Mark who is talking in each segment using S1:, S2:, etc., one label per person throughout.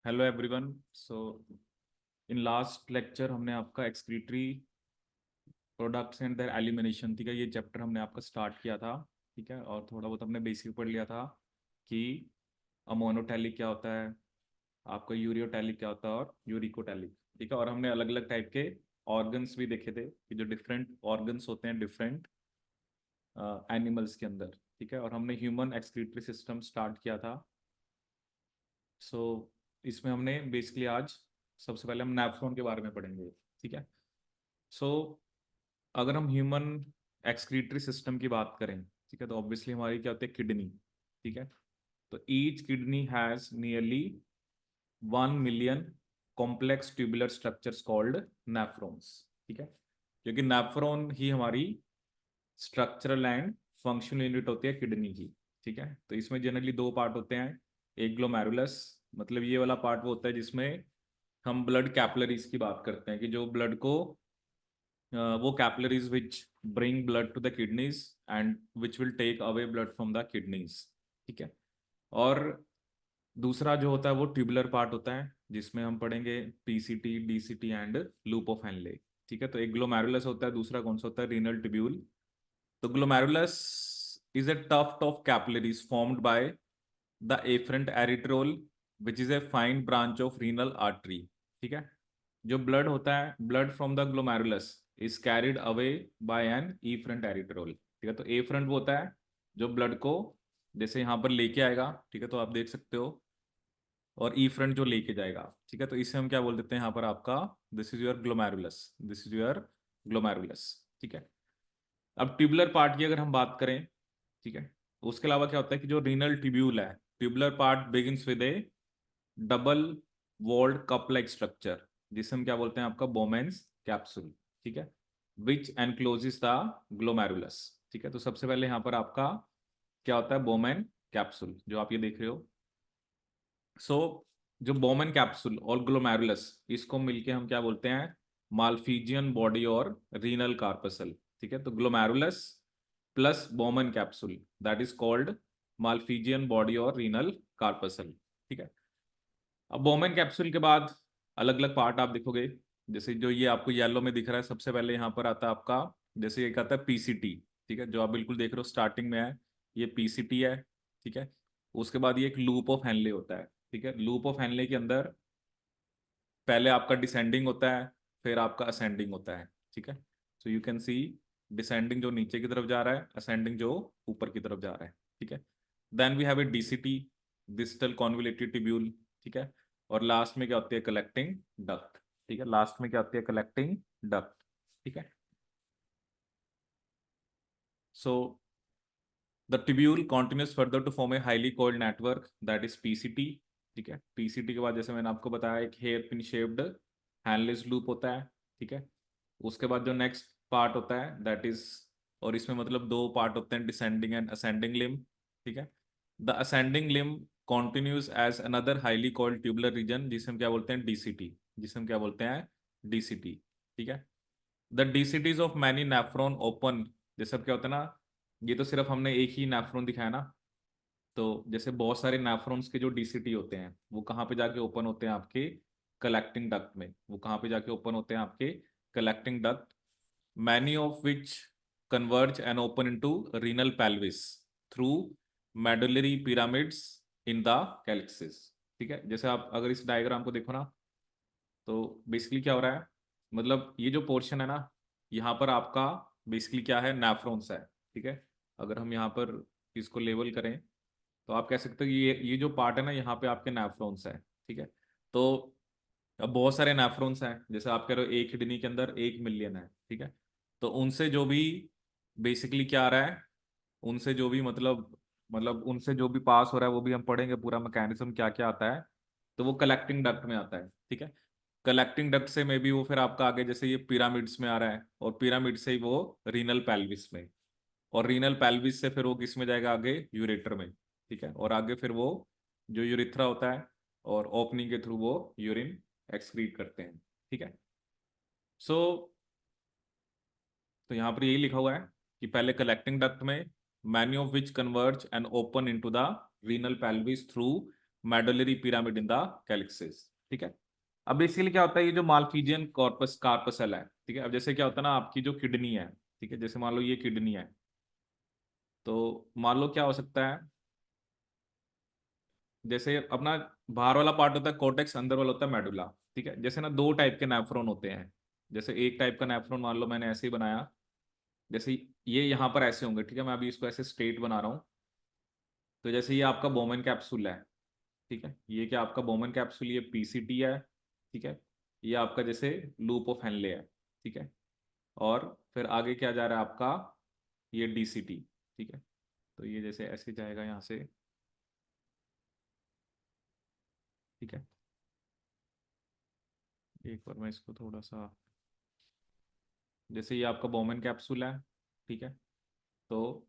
S1: Hello everyone. So in last lecture हमने आपका excretory products and there elimination, ठीक है, ये चैप्टर हमने आपका स्टार्ट किया था। ठीक है, और थोड़ा बहुत हमने बेसिक पढ़ लिया था कि अमोनोटैलिक क्या होता है, आपका यूरियोटैलिक क्या होता है और यूरिकोटैलिक। ठीक है, और हमने अलग अलग टाइप के ऑर्गन्स भी देखे थे कि जो डिफरेंट ऑर्गन्स होते हैं डिफरेंट एनिमल्स के अंदर। ठीक है, और हमने ह्यूमन एक्सक्रीटरी सिस्टम स्टार्ट किया था। सो इसमें हमने बेसिकली आज सबसे पहले हम नेफ्रॉन के बारे में पढ़ेंगे। ठीक है। सो अगर हम ह्यूमन एक्सक्रीटरी सिस्टम की बात करें, ठीक है, तो ऑब्वियसली हमारी क्या होती है, किडनी। ठीक है, तो each kidney has nearly 1 million complex tubular structures called nephrons. ठीक है, क्योंकि नेफ्रॉन ही हमारी स्ट्रक्चरल एंड फंक्शनल यूनिट होती है किडनी की। ठीक है, तो इसमें जनरली दो पार्ट होते हैं। एक ग्लोमेरुलस, मतलब ये वाला पार्ट वो होता है जिसमें हम ब्लड कैपिलरीज की बात करते हैं कि जो ब्लड को वो capillaries which bring blood to the kidneys and which will take away blood from the kidneys. ठीक है, और दूसरा जो होता है वो ट्यूबुलर पार्ट होता है जिसमें हम पढ़ेंगे PCT, DCT and loop of Henley. ठीक है, तो एक ग्लोमेरुलस होता है, दूसरा कौन सा होता है, रीनल ट्यूब्यूल। तो glomerulus is a tuft of capillaries formed by the afferent arteriole, which is a fine branch of renal artery. ठीक है, जो ब्लड होता है, blood from the glomerulus is carried away by an efferent arteriole। ठीक है, तो efferent वो होता है जो ब्लड को जैसे यहाँ पर लेके आएगा। ठीक है, तो आप देख सकते हो, और efferent जो लेके जाएगा। ठीक है, तो इसे हम क्या बोल देते हैं यहाँ पर आपका, this is your glomerulus, this is your glomerulus. ठीक है, अब ट्यूबुलर पार्ट की अगर हम बात करें, ठीक है, उसके अलावा क्या होता है कि जो रीनल ट्यूब्यूल है, tubular part begins with a double walled cup like structure, जिसे हम क्या बोलते हैं आपका बोमेन्स कैप्सूल। ठीक है, विच एनक्लोजेस द ग्लोमेरुलस। ठीक है, तो सबसे पहले यहाँ पर आपका क्या होता है, बोमेन कैप्सूल जो आप ये देख रहे हो। सो जो बोमेन कैप्सूल और ग्लोमेरुलस, इसको मिलके हम क्या बोलते हैं, माल्फीजियन बॉडी और रीनल कार्पसल। ठीक है, तो glomerulus plus Bowman capsule, that is called Malpighian body और रीनल कार्पसल। ठीक है, अब बोमेन कैप्सूल के बाद अलग अलग पार्ट आप देखोगे, जैसे जो ये आपको येलो में दिख रहा है, सबसे पहले यहाँ पर आता है आपका, जैसे एक आता है पीसीटी। ठीक है, जो आप बिल्कुल देख रहे हो स्टार्टिंग में है, ये पीसीटी है। ठीक है, उसके बाद ये एक लूप ऑफ हेनले होता है। ठीक है, लूप ऑफ हेनले के अंदर पहले आपका डिसेंडिंग होता है, फिर आपका असेंडिंग होता है। ठीक है, so you can see descending जो नीचे की तरफ जा रहा है, असेंडिंग जो ऊपर की तरफ जा रहा है। ठीक है, then we have a DCT, distal convoluted tubule. ठीक है, और लास्ट में क्या होती है, कलेक्टिंग डक्ट। ठीक है, लास्ट में क्या होती है, कलेक्टिंग डक्ट। ठीक है, so the tubule continues further to form a highly coiled network that is PCT। ठीक है, पीसीटी के बाद जैसे मैंने आपको बताया एक hairpin shaped Henle's loop होता है। ठीक है, उसके बाद जो नेक्स्ट पार्ट होता है दैट इज, और इसमें मतलब दो पार्ट होते हैं, डिसेंडिंग एंड असेंडिंग लिम्ब। ठीक है, the ascending limb continues as another highly coiled tubular region, जिसे हम क्या बोलते हैं, डीसीटी, जिसे हम क्या बोलते हैं, डीसीटी। ठीक है, the DCTs of many nephron open, जैसे अब क्या होता है ना, ये तो सिर्फ हमने एक ही नेफ्रॉन दिखाया ना, तो जैसे बहुत सारे नेफ्रॉन्स के जो डीसीटी होते हैं वो कहाँ पे जाके ओपन होते हैं, आपके कलेक्टिंग डक्ट में। वो कहाँ पे जाके ओपन होते हैं, आपके collecting duct, many of which converge and open into renal pelvis through medullary pyramids in the calyces. ठीक है, जैसे आप अगर इस डायग्राम को देखो ना, तो बेसिकली क्या हो रहा है, मतलब ये जो पोर्शन है ना, यहाँ पर आपका बेसिकली क्या है, नेफ्रॉन्स है। ठीक है, अगर हम यहाँ पर इसको लेवल करें तो आप कह सकते हो कि ये जो पार्ट है ना, यहाँ पे आपके नेफ्रॉन्स है। ठीक है, तो अब बहुत सारे नेफ्रॉन्स हैं, जैसे आप कह रहे हो एक किडनी के अंदर 1 मिलियन है। ठीक है, तो उनसे जो भी बेसिकली क्या आ रहा है, उनसे जो भी मतलब उनसे जो भी पास हो रहा है वो भी हम पढ़ेंगे, पूरा मैकेनिज्म क्या क्या आता है। तो वो कलेक्टिंग डक्ट में आता है। ठीक है, कलेक्टिंग डक्ट से में भी वो फिर आपका आगे जैसे ये पिरामिड्स में आ रहा है, और पिरामिड से ही वो रीनल पेल्विस में, और रीनल पेल्विस से फिर वो किस में जाएगा, आगे यूरेटर में। ठीक है, और आगे फिर वो जो यूरिथ्रा होता है, और ओपनिंग के थ्रू वो यूरिन एक्सक्रीट करते हैं। ठीक है, सो तो यहाँ पर यही लिखा हुआ है कि पहले कलेक्टिंग डक्ट में many of which converge and open into the renal pelvis through medullary pyramid in the calyces. ठीक है। अब बेसिकली क्या होता है, ये जो मालफिजियन कॉर्पस कार्पसल है, ठीक है। अब जैसे क्या होता है ना, आपकी जो किडनी है, ठीक है, जैसे मान लो ये किडनी है, तो मान लो क्या हो सकता है, जैसे अपना बाहर वाला पार्ट होता है कोर्टेक्स, अंदर वाला होता है मेडुला। ठीक है। जैसे ना दो टाइप के नेफ्रॉन होते हैं। जैसे एक टाइप का नेफ्रॉन मान लो मैंने ऐसे ही बनाया, जैसे ये यहाँ पर ऐसे होंगे, ठीक है, मैं अभी इसको ऐसे स्ट्रेट बना रहा हूँ। तो जैसे ये आपका बोमेन कैप्सूल है, ठीक है, ये क्या आपका बोमेन कैप्सूल, ये पीसीटी है, ठीक है, ये आपका जैसे लूप ऑफ हेनले है, ठीक है, और फिर आगे क्या जा रहा है आपका, ये डीसीटी, ठीक है। तो ये जैसे ऐसे जाएगा यहाँ से, ठीक है। एक बार मैं इसको थोड़ा सा, जैसे ये आपका बोमेन कैप्सूल है, ठीक है, तो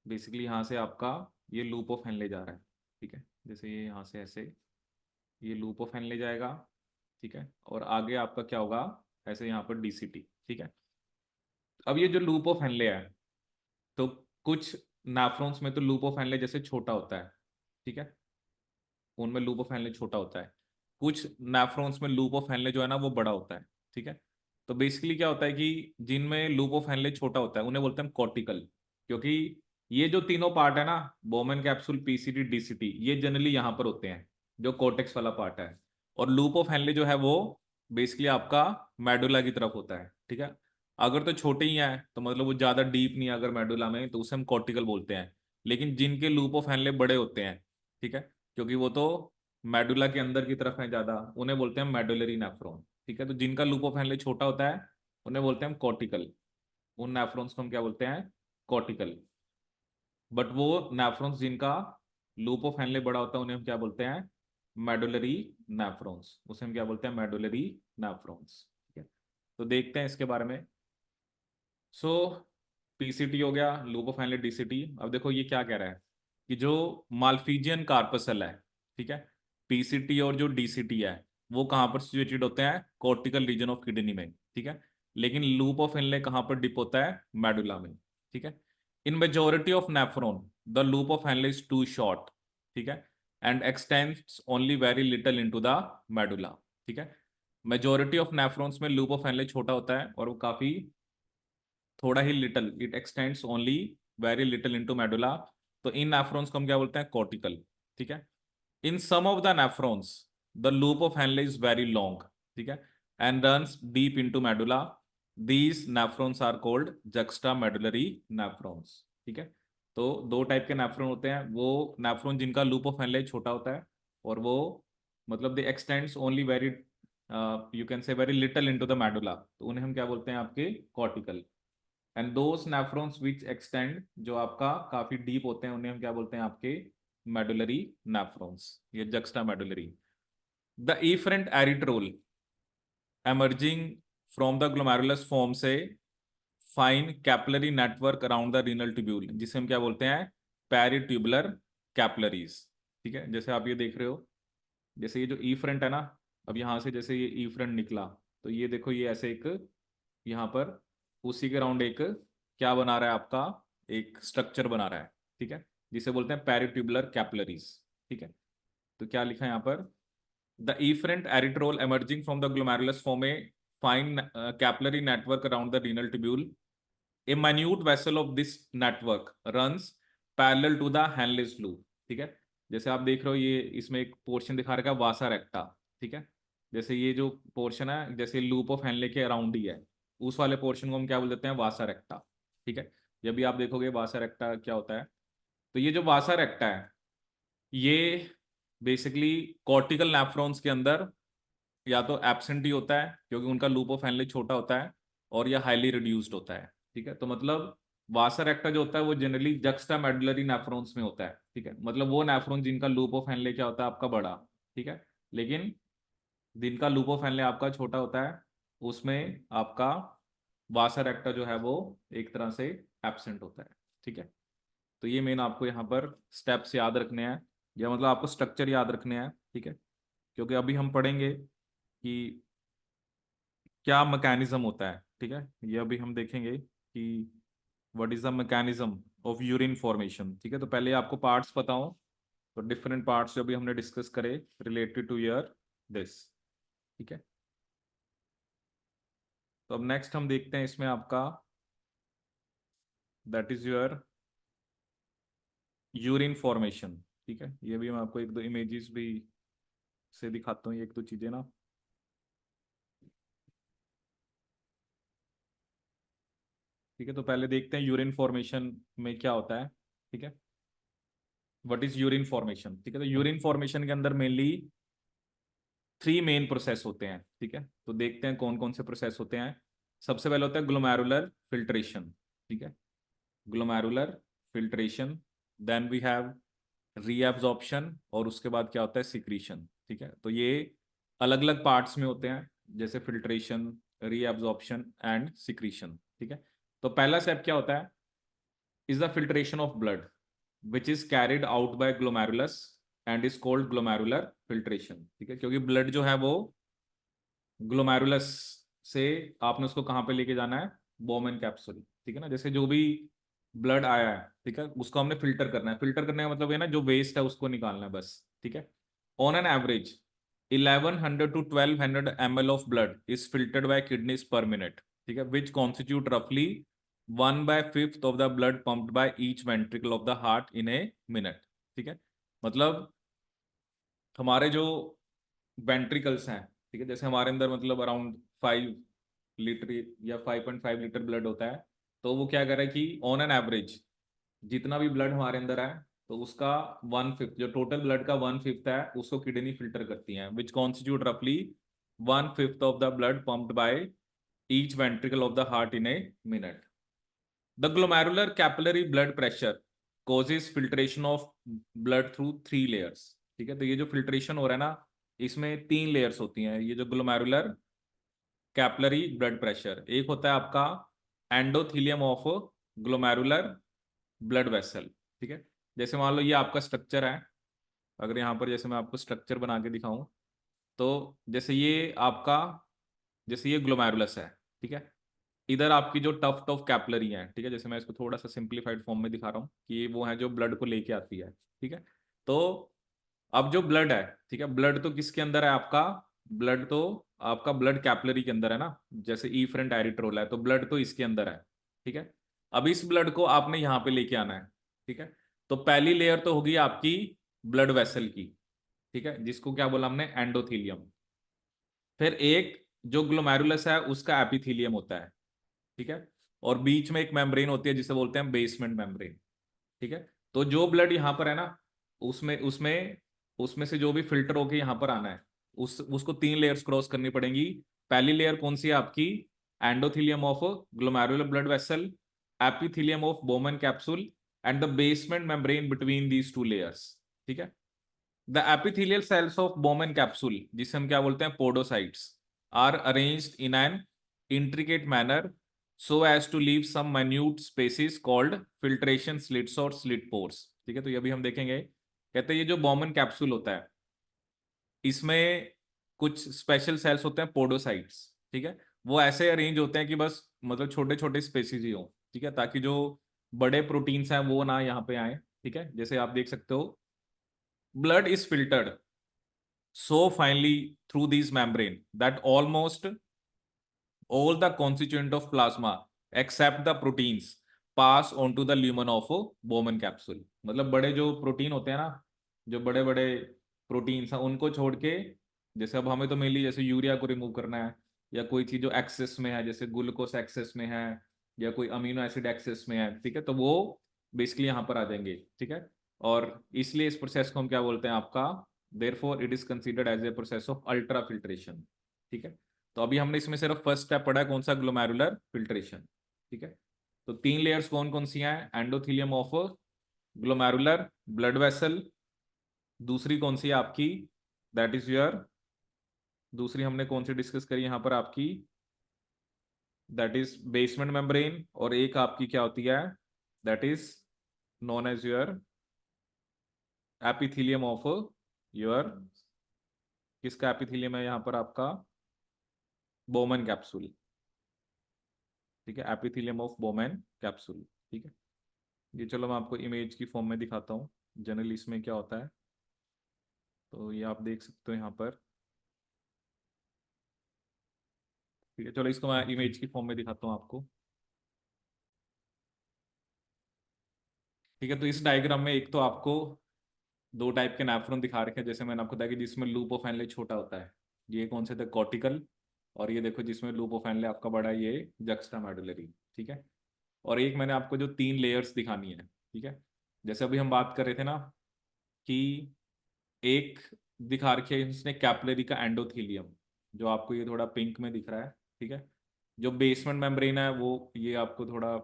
S1: बेसिकली यहाँ से आपका ये लूप ऑफ हेनले जा रहा है, ठीक है, जैसे ये यहाँ से ऐसे ये लूप ऑफ हेनले जाएगा, ठीक है, और आगे आपका क्या होगा, ऐसे यहाँ पर डीसीटी, ठीक है। अब ये जो लूप ऑफ हेनले है, तो कुछ नेफ्रॉन्स में तो लूप ऑफ हेनले जैसे छोटा होता है, ठीक है, उनमें लूप ऑफ हेनले छोटा होता है। कुछ नेफ्रॉन्स में लूप ऑफ हेनले जो है ना वो बड़ा होता है, ठीक है। तो बेसिकली क्या होता है कि जिनमें लूप ऑफ हेनले छोटा होता है उन्हें बोलते हैं कॉर्टिकल, क्योंकि ये जो तीनों पार्ट है ना, बोमेन कैप्सूल, पीसीटी, डीसीटी, ये जनरली यहाँ पर होते हैं, जो कोर्टेक्स वाला पार्ट है। और लूप ऑफ हेनले जो है वो बेसिकली आपका मेडुला की तरफ होता है, ठीक है। अगर तो छोटे ही हैं तो मतलब वो ज्यादा डीप नहीं है अगर मेडुला में, तो उसे हम कॉर्टिकल बोलते हैं। लेकिन जिनके लूप ऑफ हेनले बड़े होते हैं, ठीक है, क्योंकि वो तो मेडुला के अंदर की तरफ है ज्यादा, उन्हें बोलते हैं मेडुलरी नेफ्रॉन, ठीक है। तो जिनका लूप ऑफ हेनले छोटा होता है उन्हें बोलते हैं कॉर्टिकल, उन नेफ्रॉन्स को हम क्या बोलते हैं, कॉर्टिकल। बट वो नेफ्रॉन्स जिनका लूप ऑफ हेनले बड़ा होता है उन्हें हम क्या बोलते हैं, मेडुलरी नेफ्रॉन्स, उसे हम क्या बोलते हैं, मेडुलरी नेफ्रॉन्स, ठीक है। तो देखते हैं इसके बारे में। सो पीसीटी हो गया, लूप ऑफ हेनले, डीसीटी। अब देखो ये क्या कह रहा है कि जो मालफिजियन कार्पसल है, ठीक है, पीसीटी और जो डीसीटी है वो कहाँ पर सिचुएटेड होते हैं, कॉर्टिकल रीजन ऑफ किडनी में, ठीक है। लेकिन लूप ऑफ हेनले कहाँ पर डिप होता है, मेडुला में, ठीक है। In majority of nephron the loop of Henle is too short, ठीक है, and extends only very little into the medulla, ठीक है। मेजोरिटी ऑफ नेफ्रॉन्स में लूप ऑफ हेनले छोटा होता है और वो काफी थोड़ा ही, little, it extends only very little into medulla. तो इन नेफ्रॉन्स को हम क्या बोलते हैं, कॉर्टिकल, ठीक है। In some of the nephrons the loop of Henle is very long, ठीक है, and runs deep into medulla. These nephrons are called juxta medullary nephrons, ठीक है। तो दो टाइप के नेफ्रॉन होते हैं, वो नेफ्रॉन जिनका लूप ऑफ हेनले छोटा होता है और वो मतलब they extends only very, you can say very little into the medulla, तो उन्हें हम क्या बोलते हैं, आपके cortical. And those nephrons which extend, जो आपका काफी डीप होते हैं, उन्हें हम क्या बोलते हैं, आपके मेडुलरी नेफ्रॉन्स, ये juxta medullary. The efferent arteriole emerging from the glomerulus form से fine capillary network around the renal tubule, जिसे हम क्या बोलते हैं, पेरिट्यूबुलर कैपिलरीज, ठीक है। जैसे आप ये देख रहे हो, जैसे ये जो ई फ्रंट है ना, अब यहाँ से जैसे ये ई फ्रंट निकला, तो ये देखो ये ऐसे एक यहाँ पर उसी के राउंड एक क्या बना रहा है आपका, एक स्ट्रक्चर बना रहा है, ठीक है, जिसे बोलते हैं पेरिट्यूबुलर कैपिलरीज, ठीक है। तो क्या लिखा है यहाँ पर, the efferent erythrol emerging from the glomerulus form a fine capillary network around the renal tubule. A minute vessel of this network runs parallel to the Henle's loop, ठीक है। जैसे आप देख रहे हो ये इसमें एक पोर्शन दिखा रखा है वासा रेक्टा, ठीक है। जैसे ये जो पोर्शन है जैसे लूप ऑफ हेनले के अराउंड ही है, उस वाले पोर्शन को हम क्या बोल देते हैं, वासा रेक्टा, ठीक है। जब भी आप देखोगे वासा रेक्टा क्या होता है, तो ये जो वासा रेक्टा है ये बेसिकली कॉर्टिकल नेफ्रॉन्स के अंदर या तो एब्सेंट ही होता है क्योंकि उनका लूप ऑफ हेनले छोटा होता है, और या हाईली रिड्यूस्ड होता है, ठीक है। तो मतलब वासर एक्टा जो होता है वो जनरली जक्स्टा मेडुलरी नेफ्रॉन्स में होता है, ठीक है, मतलब वो नेफ्रॉन जिनका लूप ऑफ हेनले क्या होता है, आपका बड़ा, ठीक है, लेकिन जिनका लूप ऑफ हेनले आपका छोटा होता है उसमें आपका वासर एक्टा जो है वो एक तरह से एब्सेंट होता है, ठीक है। तो ये मेन आपको यहाँ पर स्टेप्स याद रखने हैं, या मतलब आपको स्ट्रक्चर याद रखने हैं, ठीक है, क्योंकि अभी हम पढ़ेंगे कि क्या मैकेनिज्म होता है, ठीक है। ये अभी हम देखेंगे कि what is the mechanism of urine formation, ठीक है। तो पहले आपको पार्ट्स पता हो तो डिफरेंट पार्ट्स जो भी हमने डिस्कस करे रिलेटेड टू योर दिस, ठीक है। तो अब नेक्स्ट हम देखते हैं इसमें आपका that is your urine formation, ठीक है। ये भी मैं आपको एक दो इमेजेस भी से दिखाता हूँ, ये एक दो चीजें ना। ठीक है, तो पहले देखते हैं यूरिन फॉर्मेशन में क्या होता है, ठीक है। व्हाट इज यूरिन फॉर्मेशन, ठीक है। तो यूरिन फॉर्मेशन के अंदर मेनली 3 मेन प्रोसेस होते हैं, ठीक है। तो देखते हैं कौन कौन से प्रोसेस होते हैं। सबसे पहले होता है ग्लोमेरुलर फिल्ट्रेशन, ठीक है, glomerular filtration. Then we have reabsorption, और उसके बाद क्या होता है सिक्रीशन, ठीक है। तो ये अलग अलग पार्ट्स में होते हैं, जैसे फिल्ट्रेशन, रीअब्जॉर्प्शन एंड सिक्रीशन, ठीक है। तो पहला स्टेप क्या होता है, is the filtration of blood which is carried out by glomerulus and is called glomerular filtration, ठीक है। क्योंकि ब्लड जो है वो ग्लोमेरुलस से आपने उसको कहाँ पे लेके जाना है, बोमेन कैप्सूल, ठीक है ना। जैसे जो भी ब्लड आया है, ठीक है, उसको हमने फिल्टर करना है। फिल्टर करने का मतलब है ना, जो वेस्ट है उसको निकालना है बस, ठीक है। On an average 1100 to 1200 ml of blood is filtered by kidneys per minute, ठीक है, विच कॉन्स्टिट्यूट रफली 1/5 of the blood pumped by each ventricle of the heart in a minute, ठीक है। मतलब हमारे जो वेंट्रिकल्स हैं, ठीक है, जैसे हमारे अंदर मतलब अराउंड 5 लीटर या 5.5 लीटर ब्लड होता है। तो वो क्या करे कि ऑन एन एवरेज जितना भी ब्लड हमारे अंदर है, तो उसका 1/5, जो टोटल ब्लड का 1/5 है, उसको किडनी फिल्टर करती है, विच कॉन्स्टिट्यूट रफली 1/5 of the blood pumped by each ventricle of the heart in a minute. The glomerular capillary blood pressure causes filtration of blood through 3 layers, ठीक है। तो ये जो फिल्ट्रेशन हो रहा है ना, इसमें 3 लेयर्स होती हैं। ये जो ग्लोमेरुलर कैपिलरी ब्लड प्रेशर, एक होता है आपका endothelium of glomerular blood vessel, ठीक है। जैसे मान लो ये आपका स्ट्रक्चर है, अगर यहाँ पर जैसे मैं आपको स्ट्रक्चर बना के दिखाऊं, तो जैसे ये आपका, जैसे ये ग्लोमेरुलस है, ठीक है। इधर आपकी जो टफ टफ कैपिलरी है, ठीक है, जैसे मैं इसको थोड़ा सा सिंप्लीफाइड फॉर्म में दिखा रहा हूँ कि वो है जो ब्लड को लेके आती है, ठीक है। तो अब जो ब्लड है, ठीक है, ब्लड तो किसके अंदर है आपका, ब्लड तो आपका ब्लड कैपिलरी के अंदर है ना, जैसे ईफ्रेंट एरिथ्रोल है, तो ब्लड तो इसके अंदर है, ठीक है। अब इस ब्लड को आपने यहाँ पे लेके आना है, ठीक है। तो पहली लेयर तो होगी आपकी ब्लड वेसल की, ठीक है, जिसको क्या बोला हमने, एंडोथीलियम। फिर एक जो ग्लोमेरुलस है उसका एपिथीलियम होता है, ठीक है। और बीच में एक मेम्ब्रेन होती है जिसे बोलते हैं बेसमेंट मेम्ब्रेन, ठीक है। तो जो ब्लड यहाँ पर है ना, उसमें उसमें उसमें से जो भी फिल्टर होके यहाँ पर आना है, उस उसको 3 लेयर्स क्रॉस करनी पड़ेंगी। पहली लेयर कौन सी है आपकी, endothelium of glomerular blood vessel, epithelium of Bowman capsule and the basement membrane between these 2 layers, ठीक है। The epithelial cells of Bowman capsule, जिसे हम क्या बोलते हैं, podocytes, are arranged in an intricate manner so as to leave some minute spaces called filtration slits और slit pores, ठीक है। तो ये भी हम देखेंगे। कहते हैं ये जो बोमन कैप्सूल होता है, इसमें कुछ स्पेशल सेल्स होते हैं पोडोसाइट्स, ठीक है। वो ऐसे अरेंज होते हैं कि बस मतलब छोटे छोटे स्पेसिस ही हो, ठीक है, ताकि जो बड़े प्रोटीन्स हैं वो ना यहाँ पे आए, ठीक है। जैसे आप देख सकते हो, blood is filtered so finely through these membrane that almost all the constituent of plasma except the proteins pass on to the lumen of Bowman capsule। मतलब बड़े जो प्रोटीन होते हैं ना, जो बड़े बड़े प्रोटीन्स हैं, उनको छोड़ के, जैसे अब हमें तो मेनली जैसे यूरिया को रिमूव करना है, या कोई चीज जो एक्सेस में है, जैसे ग्लूकोस एक्सेस में है, या कोई अमीनो एसिड एक्सेस में है, ठीक है, तो वो बेसिकली यहाँ पर आ जाएंगे, ठीक है। और इसलिए इस प्रोसेस को हम क्या बोलते हैं आपका, therefore it is considered as a process of ultra filtration, ठीक है। तो अभी हमने इसमें सिर्फ फर्स्ट स्टेप पढ़ा है, कौन सा, ग्लोमेरुलर फिल्ट्रेशन, ठीक है। तो 3 लेयर्स कौन कौन सी हैं, endothelium of glomerular blood vessel, दूसरी कौन सी है आपकी, दैट इज योर, दूसरी हमने कौन सी डिस्कस करी यहाँ पर आपकी, दैट इज बेसमेंट मेम्ब्रेन, और एक आपकी क्या होती है, that is known as your epithelium of your, किसका एपिथीलियम है यहाँ पर आपका, बोमन कैप्सूल, ठीक है, एपिथीलियम ऑफ बोमन कैप्सूल, ठीक है। ये चलो मैं आपको इमेज की फॉर्म में दिखाता हूँ जनरली इसमें क्या होता है। तो ये आप देख सकते हो यहाँ पर। ठीक है, चलो इसको मैं इमेज की फॉर्म में दिखाता हूँ आपको। ठीक है, तो इस डायग्राम में एक तो आपको दो टाइप के नेफ्रॉन दिखा रखे हैं, जैसे मैंने आपको बताया कि जिसमें लूप ऑफ एनले छोटा होता है, ये कौन से थे, कॉर्टिकल। और ये देखो जिसमें लूप ऑफ एनले आपका बड़ा है, ये जक्स्ट्रा मेडुलरी। ठीक है, और एक मैंने आपको जो तीन लेयर्स दिखानी है। ठीक है, जैसे अभी हम बात कर रहे थे ना कि एक दिखा रखी है इसने कैपिलरी का एंडोथीलियम, जो आपको ये थोड़ा पिंक में दिख रहा है। ठीक है, जो बेसमेंट मेम्ब्रेन है वो ये आपको थोड़ा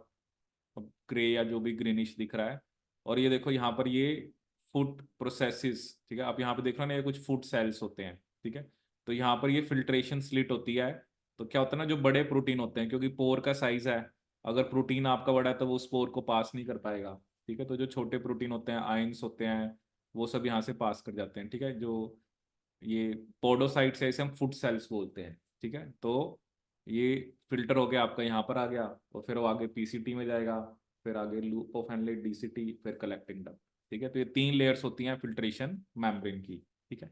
S1: ग्रे या जो भी ग्रीनिश दिख रहा है। और ये देखो यहाँ पर ये फूड प्रोसेसेस। ठीक है, आप यहाँ पे देख रहे हो ना, ये कुछ फूड सेल्स होते हैं। ठीक है, तो यहाँ पर ये फिल्ट्रेशन स्लिट होती है। तो क्या होता है ना, जो बड़े प्रोटीन होते हैं, क्योंकि पोर का साइज है, अगर प्रोटीन आपका बड़ा है तो वो उस पोर को पास नहीं कर पाएगा। ठीक है, तो जो छोटे प्रोटीन होते हैं, आयंस होते हैं, वो सब यहाँ से पास कर जाते हैं। ठीक है, जो ये पोडोसाइट्स है, इसे हम फूड सेल्स बोलते हैं। ठीक है, तो ये फिल्टर हो गया आपका यहाँ पर आ गया, और फिर वो आगे पीसीटी में जाएगा, फिर आगे लूप ऑफ एनलेट, डीसीटी, फिर कलेक्टिंग डक्ट। ठीक है, तो ये तीन लेयर्स होती हैं फिल्ट्रेशन मेम्ब्रेन की। ठीक है।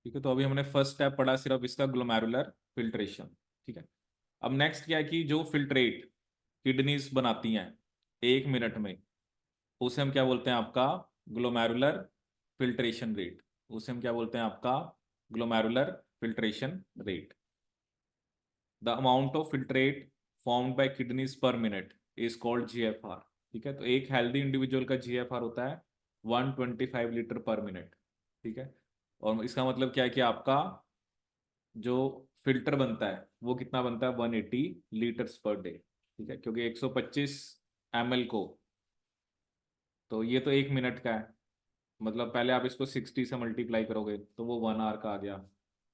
S1: ठीक है, तो अभी हमने फर्स्ट स्टेप पढ़ा सिर्फ इसका, ग्लोमेरुलर फिल्ट्रेशन। ठीक है, अब नेक्स्ट क्या है कि जो फिल्ट्रेट किडनीज बनाती हैं 1 मिनट में, उसे हम क्या बोलते हैं आपका, ग्लोमेरुलर फिल्ट्रेशन रेट। उसे हम क्या बोलते हैं आपका, glomerular filtration rate. The amount of filtrate formed by kidneys per minute is called GFR. ठीक है, तो एक हेल्दी इंडिविजुअल का जीएफआर होता है 125 लीटर पर मिनट। ठीक है, और इसका मतलब क्या है कि आपका जो फिल्टर बनता है वो कितना बनता है, 180 लीटर्स पर डे। ठीक है, क्योंकि 125 ml को, तो ये तो 1 मिनट का है, मतलब पहले आप इसको 60 से मल्टीप्लाई करोगे तो वो 1 आवर का आ गया।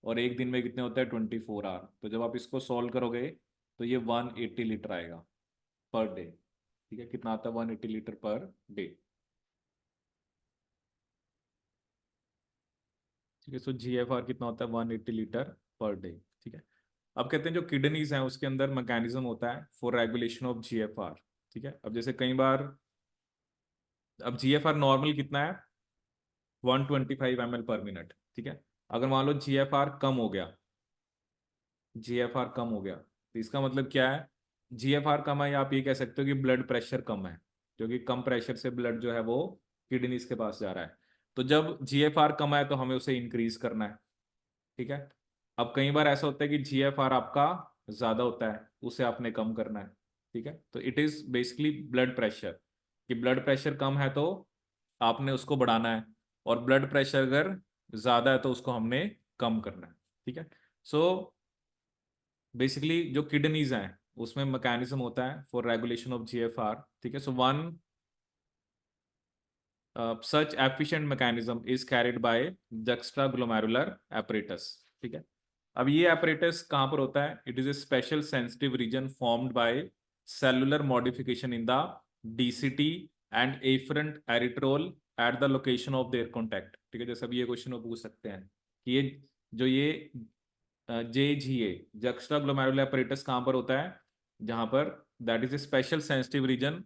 S1: और एक दिन में कितने होते हैं, 24 आवर। तो जब आप इसको सॉल्व करोगे तो ये 180 लीटर आएगा पर डे। ठीक है, कितना आता है, 180 लीटर पर डे। ठीक है, सो जीएफआर कितना होता है, 180 लीटर पर डे। ठीक है, अब कहते हैं जो किडनीज हैं उसके अंदर मैकेनिज्म होता है फॉर रेगुलेशन ऑफ जीएफआर। ठीक है, अब जैसे कई बार, अब जीएफआर नॉर्मल कितना है, 125 ml पर मिनट। ठीक है, अगर मान लो जीएफआर कम हो गया, जीएफआर कम हो गया, तो इसका मतलब क्या है, जीएफआर कम है, या आप ये कह सकते हो कि ब्लड प्रेशर कम है, क्योंकि कम प्रेशर से ब्लड जो है वो किडनीज के पास जा रहा है। तो जब जीएफआर कम है तो हमें उसे इंक्रीज करना है। ठीक है, अब कई बार ऐसा होता है कि जीएफआर आपका ज्यादा होता है, उसे आपने कम करना है। ठीक है, तो it is basically blood pressure, कि ब्लड प्रेशर कम है तो आपने उसको बढ़ाना है, और ब्लड प्रेशर अगर ज्यादा है तो उसको हमने कम करना है। ठीक है, सो बेसिकली जो किडनीज हैं उसमें मैकेनिज्म होता है फॉर रेगुलेशन ऑफ जीएफआर। ठीक है, so one such efficient mechanism is carried by juxtaglomerular apparatus। ठीक है, अब ये apparatus कहाँ पर होता है, it is a special sensitive region formed by cellular modification in the DCT and afferent erythroid at the location of their contact। ठीक है, जैसे अभी ये क्वेश्चन पूछ सकते हैं कि ये जो ये JGA, juxtaglomerular apparatus कहाँ पर होता है, जहाँ पर that is a special sensitive region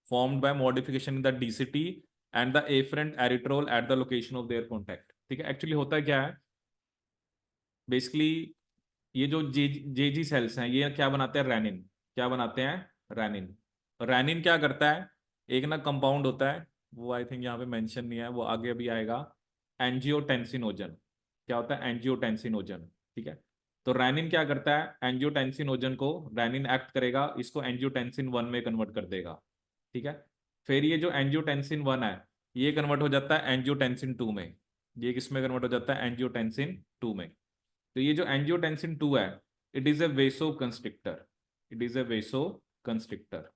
S1: formed by modification in the DCT and the afferent erythroid at the location of their contact। ठीक है, एक्चुअली होता क्या है, बेसिकली ये जो जेजी सेल्स हैं ये क्या बनाते हैं, रेनिन। क्या बनाते हैं, रेनिन। रेनिन क्या करता है, एक ना कंपाउंड होता है, वो आई थिंक यहाँ पे मेंशन नहीं है, वो आगे अभी आएगा, एंजियोटेंसिनोजन। क्या होता है, एंजियोटेंसिनोजन। ठीक है, तो रेनिन क्या करता है, एंजियोटेंसिनोजन को, रेनिन एक्ट करेगा, इसको एंजियोटेंसिन 1 में कन्वर्ट कर देगा। ठीक है, फिर ये जो एंजियोटेंसिन 1 है ये कन्वर्ट हो जाता है एंजियोटेंसिन 2 में। ये किस में कन्वर्ट हो जाता है, एंजियोटेंसिन 2 में। तो ये जो एंजियोटेंसिन 2 है, it is a वेसो constrictor. It is a वेसो constrictor.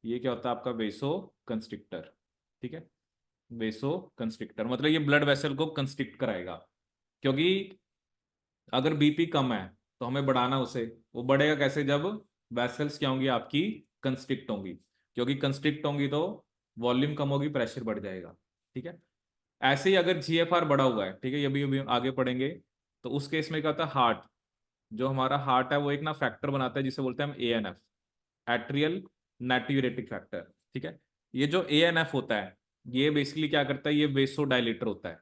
S1: ये क्या होता है आपका, वेसो कंस्ट्रिक्टर। ठीक है, वेसो कंस्ट्रिक्टर मतलब ये ब्लड वेसल को कंस्ट्रिक्ट कराएगा, क्योंकि अगर बीपी कम है तो हमें बढ़ाना उसे, वो बढ़ेगा कैसे, जब वेसल्स क्या होंगी आपकी, कंस्ट्रिक्ट होंगी, क्योंकि कंस्ट्रिक्ट होंगी तो वॉल्यूम कम होगी, प्रेशर बढ़ जाएगा। ठीक है, ऐसे ही अगर जीएफआर बढ़ा हुआ है, ठीक है, ये भी अभी आगे पढ़ेंगे, तो उस केस में क्या होता है, हार्ट, जो हमारा हार्ट है वो एक ना फैक्टर बनाता है जिसे बोलते हैं हम एएनएफ, एट्रियल नाट्यूरेटिक फैक्टर। ठीक है, ये जो एएनएफ होता है ये बेसिकली क्या करता है, ये वेसोडाइलेटर होता है।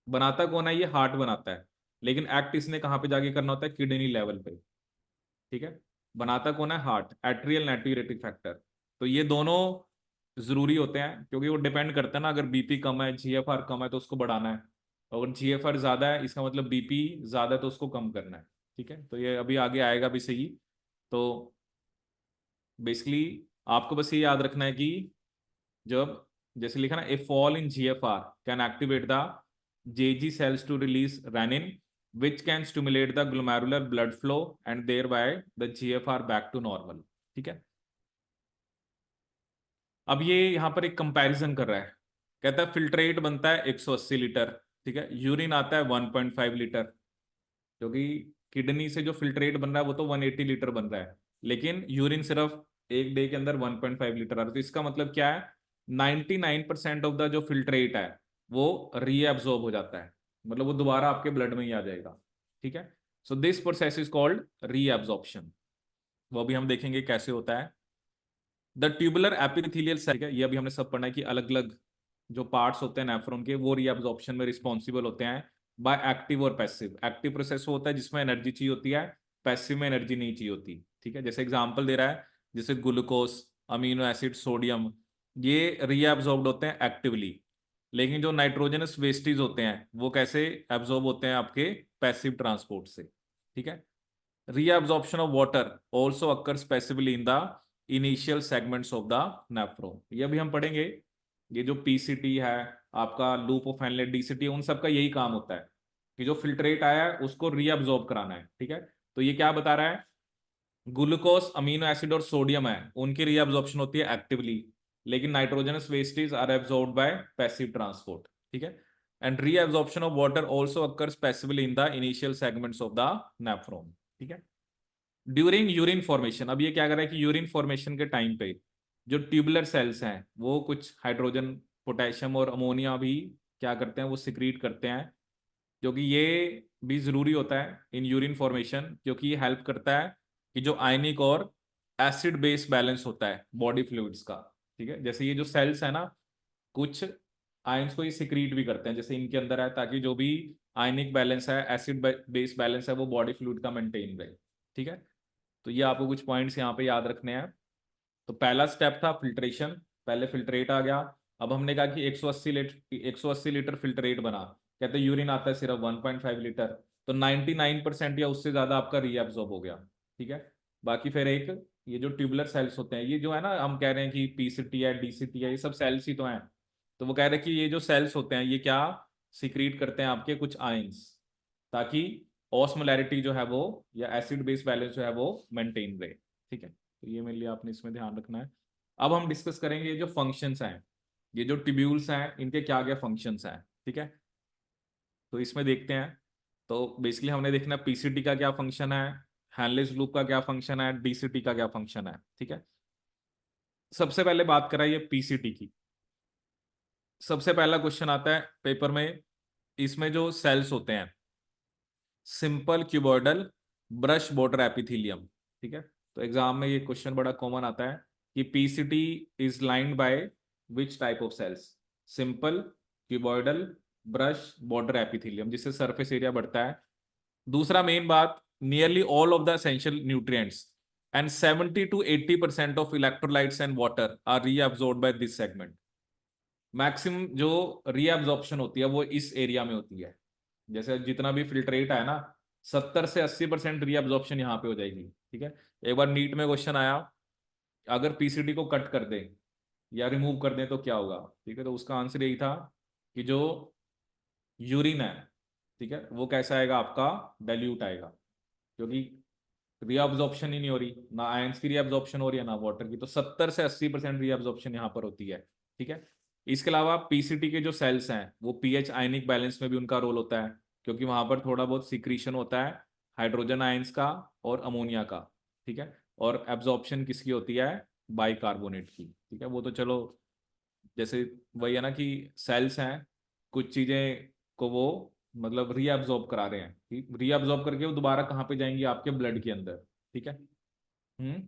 S1: बनाता कौन है, ये हार्ट बनाता है, लेकिन एक्ट इसने कहाँ पे जाके करना होता है, किडनी लेवल पे। ठीक है, बनाता कौन है, हार्ट, एट्रियल नाइट्रेटिक फैक्टर। तो ये दोनों जरूरी होते हैं, क्योंकि वो डिपेंड करता है ना, अगर बीपी कम है, जीएफआर कम है, तो उसको बढ़ाना है। अगर जीएफआर ज्यादा है, इसका मतलब बीपी ज्यादा है, तो उसको कम करना है। ठीक है, तो ये अभी आगे आएगा भी सही। तो बेसिकली आपको बस ये याद रखना है कि जब, जैसे लिखा ना, a fall in GFR can activate the JG cells to release renin which can stimulate the glomerular blood flow and thereby the GFR back to normal. ठीक है, अब ये यहाँ पर एक कंपैरिजन कर रहा है, कहता है फिल्ट्रेट बनता है 180 लीटर, ठीक है, यूरिन आता है 1.5 लीटर, क्योंकि किडनी से जो फिल्ट्रेट बन रहा है वो तो 180 लीटर बन रहा है, लेकिन यूरिन सिर्फ एक डे के अंदर 1.5 लीटर आ रहा है। तो इसका मतलब क्या है, 99% ऑफ द जो फिल्ट्रेट है वो रीएब्सॉर्ब हो जाता है, मतलब वो दोबारा आपके ब्लड में ही आ जाएगा। ठीक है, so this process is called reabsorption. वो भी हम देखेंगे कैसे होता है। द ट्यूबुलर एपिथेलियल सेल, ये अभी हमने सब पढ़ना है कि अलग अलग जो पार्ट्स होते हैं नेफ्रॉन के, वो रीअब्जॉर्प्शन में रिस्पॉन्सिबल होते हैं बाय एक्टिव और पैसिव। एक्टिव प्रोसेस वो होता है जिसमें एनर्जी चाहिए होती है, पैसिव में एनर्जी नहीं चाहिए होती। ठीक है, जैसे एग्जांपल दे रहा है, जैसे ग्लूकोस, अमीनो एसिड, सोडियम, ये रीअब्जॉर्ब्ड होते हैं एक्टिवली। लेकिन जो नाइट्रोजनस वेस्टेज होते हैं वो कैसे एब्जॉर्ब होते हैं, आपके पैसिव ट्रांसपोर्ट से। ठीक है, reabsorption of water also occurs passively in the initial segments of the nephron। ये भी हम पढ़ेंगे। ये जो पीसीटी है, आपका लूप ऑफ हेनले, डीसीटी, उन सब का यही काम होता है कि जो फिल्ट्रेट आया है उसको रीअब्सॉर्ब कराना है। ठीक है, तो ये क्या बता रहा है, ग्लूकोस, अमीनो एसिड और सोडियम है, उनकी रीअब्सॉर्प्शन होती है एक्टिवली, लेकिन nitrogenous wastage are absorbed by passive transport. ठीक है, and reabsorption of water also occurs passively in the initial segments of the nephron. ठीक है, ड्यूरिंग यूरिन फॉर्मेशन, अब ये क्या कर रहा है कि यूरिन फॉर्मेशन के टाइम पे जो ट्यूबुलर सेल्स हैं वो कुछ हाइड्रोजन, पोटेशियम और अमोनिया भी क्या करते हैं, वो सिक्रीट करते हैं, क्योंकि ये भी जरूरी होता है इन यूरिन फॉर्मेशन, क्योंकि ये हेल्प करता है कि जो आयनिक और एसिड बेस बैलेंस होता है बॉडी फ्लूइड्स का। ठीक है, जैसे ये जो सेल्स है ना, कुछ आयंस को ये सिक्रीट भी करते हैं, जैसे इनके अंदर है, ताकि जो भी आयनिक बैलेंस है, एसिड बेस बैलेंस है, वो बॉडी फ्लूइड का मेंटेन रहे। ठीक है, तो ये आपको कुछ पॉइंट्स यहाँ पे याद रखने हैं। तो पहला स्टेप था फिल्ट्रेशन, पहले फिल्ट्रेट आ गया। अब हमने कहा कि 180 लीटर फिल्ट्रेट बना, कहते हैं यूरिन आता है सिर्फ 1.5 लीटर, तो 99% या उससे ज्यादा आपका रीअब्सॉर्ब हो गया। ठीक है, बाकी फिर एक, ये जो ट्यूबुलर सेल्स होते हैं, ये जो है ना, हम कह रहे हैं कि पीसीटी है, डीसीटी है, ये सब सेल्स ही तो हैं। तो वो कह रहे हैं कि ये जो सेल्स होते हैं, ये क्या सिक्रीट करते हैं, आपके कुछ आयंस, ताकि ऑस्मोलैरिटी जो है वो, या एसिड बेस बैलेंस जो है वो मेंटेन रहे। ठीक है, तो ये मेरे लिए आपने इसमें ध्यान रखना है। अब हम डिस्कस करेंगे ये जो फंक्शंस हैं, ये जो ट्यूब्यूल्स हैं, इनके क्या क्या फंक्शंस हैं। ठीक है, तो इसमें देखते हैं। तो बेसिकली हमने देखना पीसीटी का क्या फंक्शन है, हैनलेस लूप का क्या फंक्शन है, डीसीटी का क्या फंक्शन है। ठीक है, सबसे पहले बात कराइए पीसीटी की। सबसे पहला क्वेश्चन आता है पेपर में, इसमें जो सेल्स होते हैं, simple cuboidal brush border epithelium. ठीक है, तो एग्जाम में ये क्वेश्चन बड़ा कॉमन आता है कि PCT is lined by which type of cells, simple cuboidal brush border epithelium, जिससे सरफेस एरिया बढ़ता है। दूसरा मेन बात, nearly all of the essential nutrients and 70 to 80% of electrolytes and water are reabsorbed by this segment. Maximum जो reabsorption होती है वो इस एरिया में होती है, जैसे जितना भी फिल्ट्रेट है ना, 70 से 80% रीअब्सॉर्प्शन यहाँ पे हो जाएगी। ठीक है, एक बार नीट में क्वेश्चन आया, अगर पीसीटी को कट कर दें या रिमूव कर दें तो क्या होगा। ठीक है, तो उसका आंसर यही था कि जो यूरिन है, ठीक है, वो कैसा आएगा, आपका डाइल्यूट आएगा, क्योंकि रीअब्सॉर्प्शन ही नहीं हो रही, ना आयंस की रीअब्सॉर्प्शन हो रही है ना वाटर की, तो 70 से 80% रीअब्सॉर्प्शन यहाँ पर होती है। ठीक है, इसके अलावा पीसीटी के जो सेल्स हैं वो पीएच आयनिक बैलेंस में भी उनका रोल होता है, क्योंकि वहां पर थोड़ा बहुत सिक्रीशन होता है हाइड्रोजन आयंस का और अमोनिया का। ठीक है, और एब्जॉर्प्शन किसकी होती है, बाइकार्बोनेट की। ठीक है, वो तो चलो, जैसे वही है ना कि सेल्स हैं, कुछ चीजें को वो मतलब रीअब्सॉर्ब करा रहे हैं, रीअब्सॉर्ब करके वो दोबारा कहाँ पे जाएंगी, आपके ब्लड के अंदर। ठीक है, हम्म,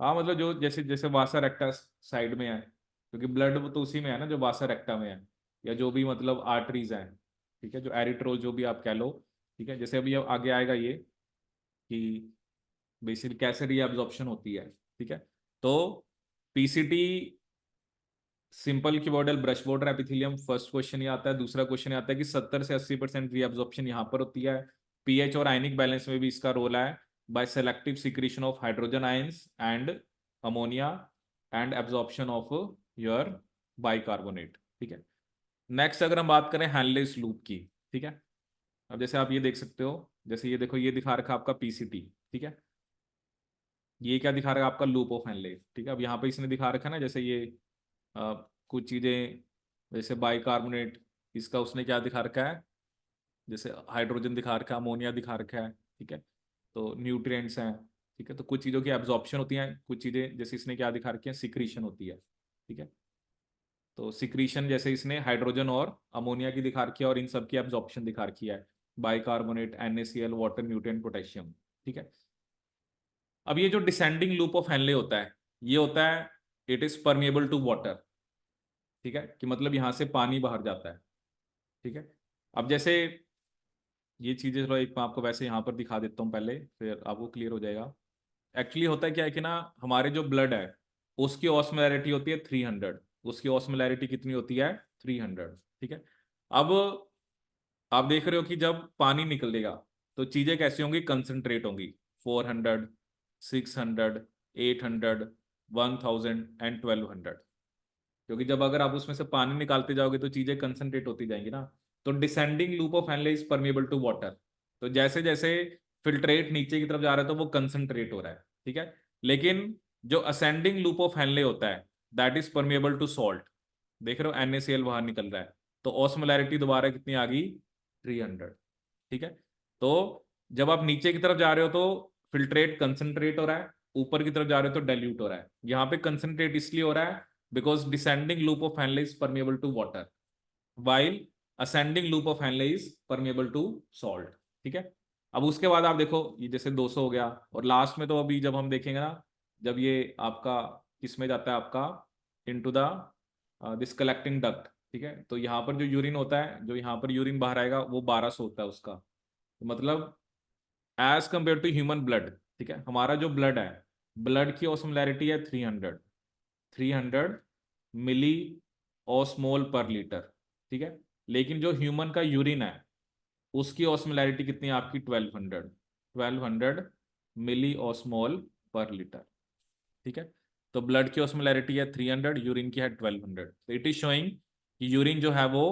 S1: हाँ, मतलब जो जैसे जैसे वासा रेक्टा साइड में है, क्योंकि ब्लड तो उसी में है ना जो वासा रेक्टा में है, या जो भी मतलब आर्टरीज हैं, ठीक है, जो एरिट्रोल जो भी आप कह लो, ठीक है। जैसे अभी अब आगे आएगा ये कि बेसिकली कैसे रीअब्जॉर्प्शन होती है, ठीक है। तो PCT simple cuboidal brush border epithelium, first question ये आता है। दूसरा क्वेश्चन आता है कि 70 से 80% रीअब्जॉर्प्शन यहाँ पर होती है। पीएच और आयनिक बैलेंस में भी इसका रोल है, by selective secretion of hydrogen ions and ammonia and absorption of your bicarbonate, ठीक है। नेक्स्ट अगर हम बात करें हैनलेस लूप की, ठीक है। अब जैसे आप ये देख सकते हो, जैसे ये देखो, ये दिखा रखा है आपका पीसीटी, ठीक है। ये क्या दिखा रहा है आपका लूप ऑफ हैनले, ठीक है। अब यहाँ पे इसने दिखा रखा है ना, जैसे ये कुछ चीजें, जैसे बाइकार्बोनेट, इसका उसने क्या दिखा रखा है, जैसे हाइड्रोजन दिखा रखा है, अमोनिया दिखा रखा है, ठीक है। तो न्यूट्रिएंट्स हैं, ठीक है। तो कुछ चीज़ों की एब्जॉर्प्शन होती है, कुछ चीज़ें जैसे इसने क्या दिखा रखी है, सिक्रीशन होती है, ठीक है। तो सिक्रीशन जैसे इसने हाइड्रोजन और अमोनिया की दिखा रखी है, और इन सब की एब्जॉर्प्शन दिखा रखी है, bicarbonate, NaCl, water, nutrient, potassium, ठीक है। अब ये जो डिसेंडिंग लूप ऑफ हैनले होता है, ये होता है it is permeable to water, ठीक है, कि मतलब यहाँ से पानी बाहर जाता है, ठीक है। अब जैसे ये चीजें थोड़ा एक मैं आपको वैसे यहाँ पर दिखा देता हूँ पहले, फिर आपको क्लियर हो जाएगा। एक्चुअली होता है क्या है कि ना, हमारे जो ब्लड है उसकी ऑस्मोलैरिटी होती है 300, उसकी ऑस्मोलैरिटी कितनी होती है, 300, ठीक है। अब आप देख रहे हो कि जब पानी निकलेगा तो चीजें कैसी होंगी, कंसंट्रेट होंगी, 400, 600, 800, 1000 एंड 1200, क्योंकि जब अगर आप उसमें से पानी निकालते जाओगे तो चीजें कंसंट्रेट होती जाएंगी ना। तो descending loop of Henle is permeable to water, तो जैसे जैसे फिल्ट्रेट नीचे की तरफ जा रहा है तो वो कंसंट्रेट हो रहा है, ठीक है। लेकिन जो असेंडिंग लूप ऑफ हैनले होता है that is permeable to salt, देख रहे हो NaCl बाहर निकल रहा है, तो ऑस्मोलैरिटी दोबारा कितनी आ गई, 300, ठीक है। तो जब आप नीचे की तरफ जा रहे हो तो फिल्ट्रेट कंसंट्रेट हो रहा है, ऊपर की तरफ जा रहे हो तो डाइल्यूट हो रहा है। यहाँ पे कंसंट्रेट इसलिए हो रहा है because descending loop of Henle is permeable to water, while ascending loop of Henle is permeable to salt, ठीक है। अब उसके बाद आप देखो ये जैसे 200 हो गया, और लास्ट में तो अभी जब हम देखेंगे ना, जब ये आपका किसमें जाता है आपका, into the this collecting duct, ठीक है। तो यहाँ पर जो यूरिन होता है, जो यहाँ पर यूरिन बाहर आएगा वो 1200 होता है उसका, तो मतलब as compare to human blood, ठीक है, हमारा जो ब्लड है, ब्लड की ऑस्मोलैरिटी है 300, 300 मिली ऑस्मोल पर लीटर, ठीक है। लेकिन जो ह्यूमन का यूरिन है उसकी ऑस्मोलैरिटी कितनी है आपकी, 1200, 1200 मिली ऑस्मोल पर लीटर, ठीक है। तो ब्लड की ऑस्मोलैरिटी है 300, यूरिन की है 1200, तो इट इज शोइंग कि यूरिन जो है वो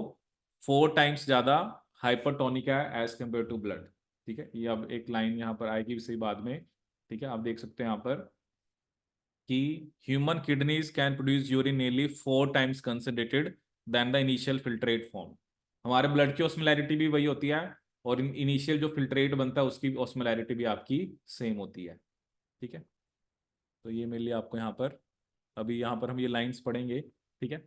S1: 4 टाइम्स ज्यादा हाइपरटोनिक है एज कंपेयर टू ब्लड, ठीक है। ये अब एक लाइन यहाँ पर आएगी इसी बाद में, ठीक है। आप देख सकते हैं यहाँ पर कि human kidneys can produce urine nearly 4 times concentrated than the initial filtrate form, हमारे ब्लड की ऑस्मोलैरिटी भी वही होती है, और इनिशियल जो फिल्ट्रेट बनता है उसकी ऑस्मोलैरिटी भी आपकी सेम होती है, ठीक है। तो ये मेरे लिए आपको यहाँ पर, अभी यहाँ पर हम ये लाइंस पढ़ेंगे, ठीक है।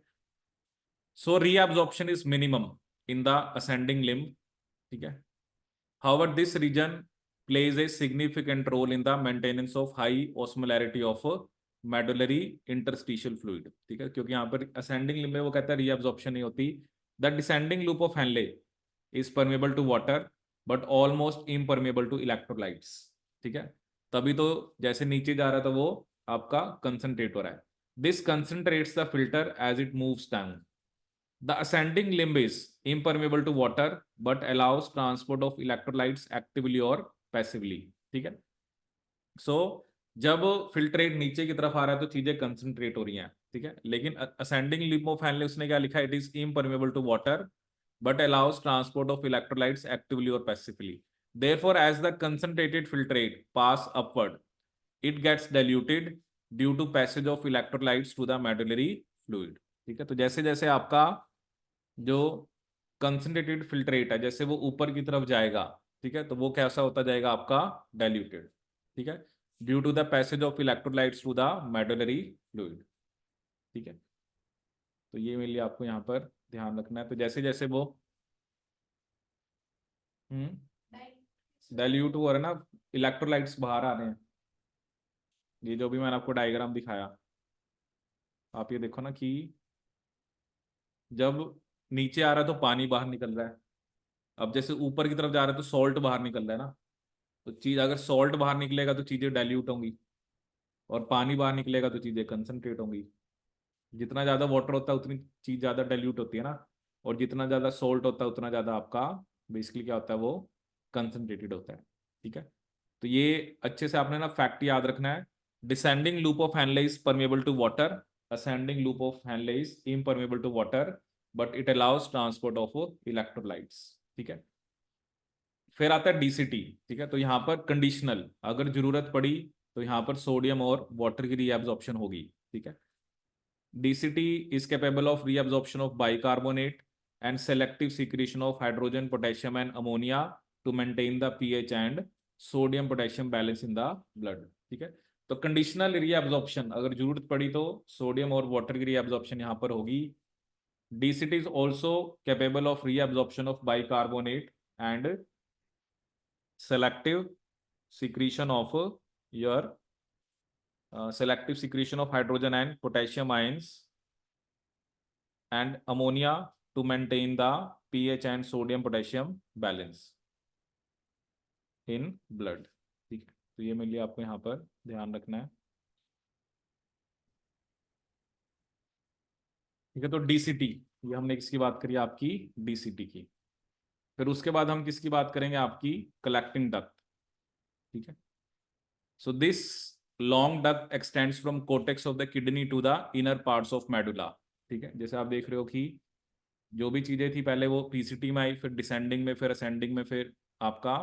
S1: So reabsorption is minimum in the ascending limb, ठीक है। However, this region plays a significant role in the maintenance of high osmolarity of medullary interstitial fluid, ठीक है, क्योंकि यहाँ पर ascending limb में वो कहता है रीअब्जॉर्प्शन नहीं होती। The descending loop of Henle is permeable to water but almost impermeable to electrolytes, ठीक है। तभी तो जैसे नीचे जा रहा था वो आपका कंसंट्रेट हो रहा है, this concentrates the filter as it moves down. The ascending limb is impermeable to water but allows transport of electrolytes actively or passively, ठीक है। सो जब फिल्ट्रेट नीचे की तरफ आ रहा है तो चीजें कंसंट्रेट हो रही हैं, ठीक है। लेकिन असेंडिंग लिम्ब ऑफ हैनले उसने क्या लिखा, it is impermeable to water but allows transport of electrolytes actively और passively, therefore as the concentrated filtrate pass upward it gets diluted due to passage of electrolytes to the medullary fluid, ठीक है। तो जैसे जैसे आपका जो concentrated filtrate है जैसे वो ऊपर की तरफ जाएगा, ठीक है, तो वो कैसा होता जाएगा आपका, डाइल्यूटेड, ठीक है, due to the passage of electrolytes to the medullary fluid, ठीक है। तो ये मेरे लिए आपको यहाँ पर ध्यान रखना है। तो जैसे जैसे वो डाइल्यूट हो रहा है ना, इलेक्ट्रोलाइट्स बाहर आ रहे हैं, ये जो भी मैंने आपको डायग्राम दिखाया, आप ये देखो ना कि जब नीचे आ रहा है तो पानी बाहर निकल रहा है। अब जैसे ऊपर की तरफ जा रहा है तो सॉल्ट बाहर निकल रहा है ना। तो चीज अगर सॉल्ट बाहर निकलेगा तो चीजें डाइल्यूट होंगी, और पानी बाहर निकलेगा तो चीजें कंसंट्रेट होंगी। जितना ज्यादा वाटर होता है उतनी चीज ज्यादा डाइल्यूट होती है ना, और जितना ज्यादा सॉल्ट होता है उतना ज्यादा आपका बेसिकली क्या होता है, वो कंसंट्रेटेड होता है। ठीक है, तो ये अच्छे से आपने ना फैक्ट याद रखना है। Descending loop of Henle is permeable to water, ascending loop of Henle is impermeable to water, but it allows transport of electrolytes. ठीक है, फिर आता है डीसीटी। ठीक है, तो यहाँ पर कंडीशनल, अगर जरूरत पड़ी तो यहाँ पर सोडियम और वाटर की रीअब्जॉर्प्शन होगी। ठीक है, DCT is capable of reabsorption of bicarbonate and selective secretion of hydrogen, potassium and ammonia to maintain the pH and sodium potassium balance in the blood. ठीक है, तो कंडीशनल रीअब्जॉर्प्शन, अगर जरूरत पड़ी तो सोडियम और वाटर की रीअब्जॉर्प्शन यहाँ पर होगी। DCT is also capable of reabsorption of bicarbonate and selective secretion of your selective secretion of hydrogen and potassium ions and ammonia to maintain the pH and sodium potassium balance in blood। ठीक है, तो ये मेरे लिए आपको यहाँ पर ध्यान रखना है। ठीक है, तो डीसीटी, ये हमने किसकी बात करी, आपकी डीसीटी की। फिर उसके बाद हम किसकी बात करेंगे, आपकी कलेक्टिंग डक्ट। ठीक है, so this long duct extends from cortex of the kidney to the inner parts of medulla। ठीक है, जैसे आप देख रहे हो कि जो भी चीजें थी पहले वो पीसीटी में आई, फिर डिसेंडिंग में, फिर असेंडिंग में, फिर आपका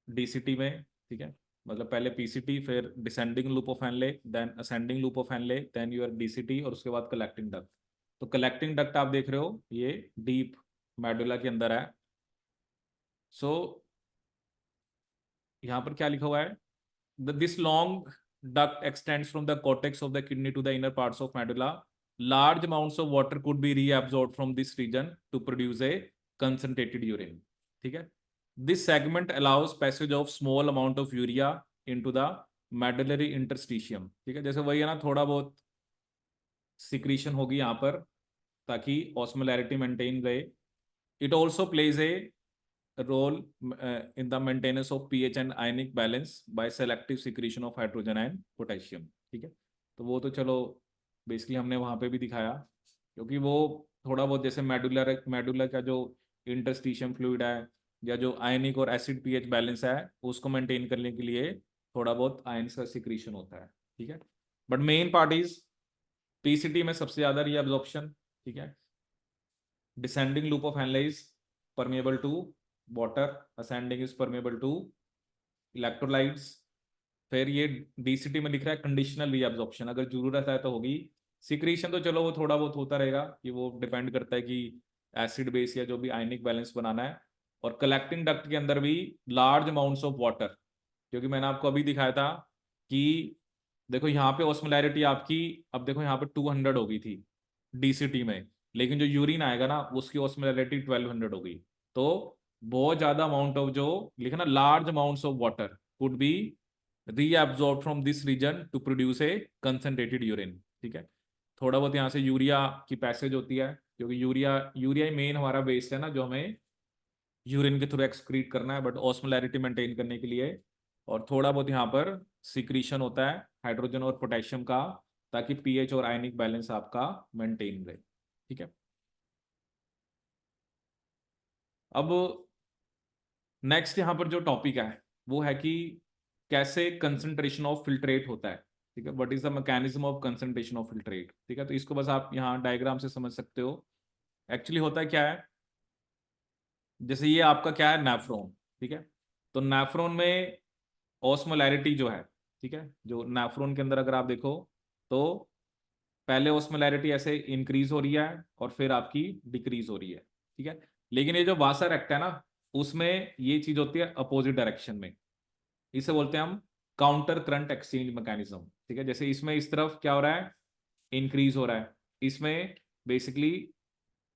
S1: डीसीटी में। ठीक है, मतलब पहले पीसीटी, फिर descending loop of Henle, then ascending loop of Henle, then your DCT, और उसके बाद कलेक्टिंग डक्ट। तो कलेक्टिंग डक्ट आप देख रहे हो ये डीप मेडुला के अंदर है। सो यहाँ पर क्या लिखा हुआ है, this long duct extends from the cortex of the kidney to the inner parts of medulla. Large amounts of water could be reabsorbed from this region to produce a concentrated urine। ठीक है, this segment allows passage of small amount of urea into the medullary interstitium। ठीक है, जैसे वही है ना, थोड़ा बहुत सिक्रीशन होगी यहाँ पर ताकि ऑस्मोलैरिटी मेंटेन रहे। It also plays a role in the maintenance of pH and ionic balance by selective secretion of hydrogen and potassium। ठीक है, तो वो तो चलो बेसिकली हमने वहां पे भी दिखाया, क्योंकि वो थोड़ा बहुत जैसे मेडुलर का जो इंटरस्टिशियम फ्लूइड है, या जो आयनिक और एसिड पीएच बैलेंस है, उसको मेंटेन करने के लिए थोड़ा बहुत आयंस का सिक्रीशन होता है। ठीक है, but main part is PCT में सबसे ज्यादा रीअब्जॉर्प्शन। ठीक है, descending loop of Henle is permeable to water, ascending is permeable to electrolytes। फिर ये डीसीटी में लिख रहा है कंडीशनल रीअब्जॉर्प्शन, अगर जरूरत है तो होगी। सिक्रीशन तो चलो वो थोड़ा बहुत होता रहेगा, कि वो डिपेंड करता है कि एसिड बेस या जो भी आयनिक बैलेंस बनाना है। और कलेक्टिंग डक्ट के अंदर भी लार्ज अमाउंट्स ऑफ वाटर, क्योंकि मैंने आपको अभी दिखाया था कि देखो यहाँ पे ऑस्मोलैरिटी आपकी, अब देखो यहाँ पे 200 हो गई थी डीसीटी में, लेकिन जो यूरिन आएगा ना उसकी ऑस्मोलैरिटी 1200 हो गई। तो बहुत ज्यादा अमाउंट ऑफ, जो लिखा ना, large amounts of water could be reabsorb from this region to produce a concentrated urine. ठीक है, थोड़ा बहुत यहाँ से यूरिया की पैसेज होती है, क्योंकि यूरिया यूरिया ही मेन हमारा बेस है ना, जो हमें यूरिन के थ्रू एक्सक्रीट करना है, बट ऑस्मोलैरिटी मेंटेन करने के लिए। और थोड़ा बहुत यहाँ पर सिक्रीशन होता है हाइड्रोजन और पोटेशियम का, ताकि पीएच और आयनिक बैलेंस आपका मेंटेन रहे। ठीक है, अब नेक्स्ट यहाँ पर जो टॉपिक है वो है कि कैसे कंसंट्रेशन ऑफ फिल्ट्रेट होता है। ठीक है, what is the mechanism of concentration of filtrate. ठीक है, तो इसको बस आप यहाँ डायग्राम से समझ सकते हो। एक्चुअली होता क्या है, जैसे ये आपका क्या है, नेफ्रॉन। ठीक है, तो नेफ्रॉन में ऑस्मोलैरिटी जो है, ठीक है, जो नेफ्रॉन के अंदर अगर आप देखो तो पहले ऑस्मोलैरिटी ऐसे इंक्रीज हो रही है और फिर आपकी डिक्रीज हो रही है। ठीक है, लेकिन ये जो वासर एक्ट है ना, उसमें ये चीज होती है अपोजिट डायरेक्शन में। इसे बोलते हैं हम काउंटर करंट एक्सचेंज मैकेनिज्म। ठीक है, जैसे इसमें इस तरफ क्या हो रहा है, इंक्रीज हो रहा है, इसमें बेसिकली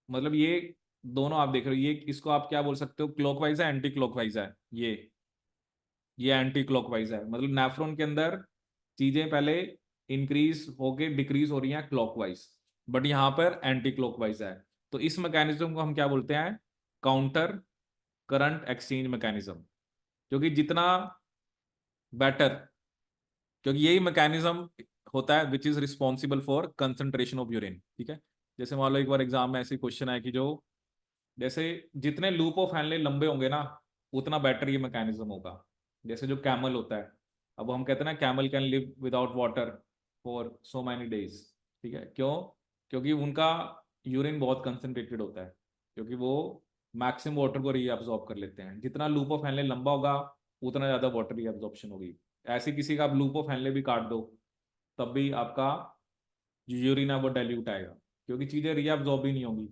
S1: मतलब ये दोनों आप देख रहे हो, ये इसको आप क्या बोल सकते हो, क्लॉकवाइज है, एंटी क्लॉकवाइज है। ये एंटी क्लॉकवाइज है, मतलब नेफ्रॉन के अंदर चीजें पहले इंक्रीज होके डिक्रीज हो रही हैं क्लॉकवाइज। बट यहाँ पर एंटी क्लॉकवाइज है। तो इस मैकेनिज्म को हम क्या बोलते हैं? Counter current exchange mechanism. क्योंकि जितना बेटर, क्योंकि यही मैकेनिज्म होता है which is responsible for concentration of urine. ठीक है, जैसे मान लो एक बार एग्जाम में ऐसे क्वेश्चन है कि जो जैसे जितने लूप ऑफ हैनले लंबे होंगे ना, उतना बेटर ये मैकेनिज्म होगा। जैसे जो कैमल होता है, अब हम कहते हैं ना camel can live without water for so many days. ठीक है, क्यों? क्योंकि उनका यूरिन बहुत कंसंट्रेटेड होता है, क्योंकि वो मैक्सिमम वाटर को रीअब्सॉर्ब कर लेते हैं। जितना लूप ऑफ हैनले लंबा होगा, उतना ज़्यादा वाटर रीअब्सॉर्प्शन होगी। ऐसे किसी का आप लूप ऑफ हैनले भी काट दो, तब भी आपका जो यूरिन है वो डाइल्यूट आएगा, क्योंकि चीज़ें रीअब्सॉर्ब ही नहीं होंगी।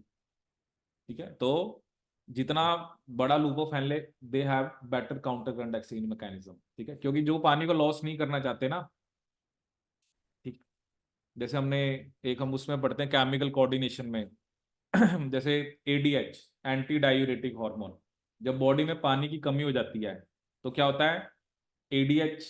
S1: ठीक है, तो जितना बड़ा loop of Henle, they have better counter current exchange mechanism. ठीक है, क्योंकि जो पानी को लॉस नहीं करना चाहते ना, ठीक, जैसे हमने एक हम उसमें पढ़ते हैं केमिकल कोऑर्डिनेशन में जैसे एडीएच, एंटी डायूरेटिक हार्मोन, जब बॉडी में पानी की कमी हो जाती है तो क्या होता है? एडीएच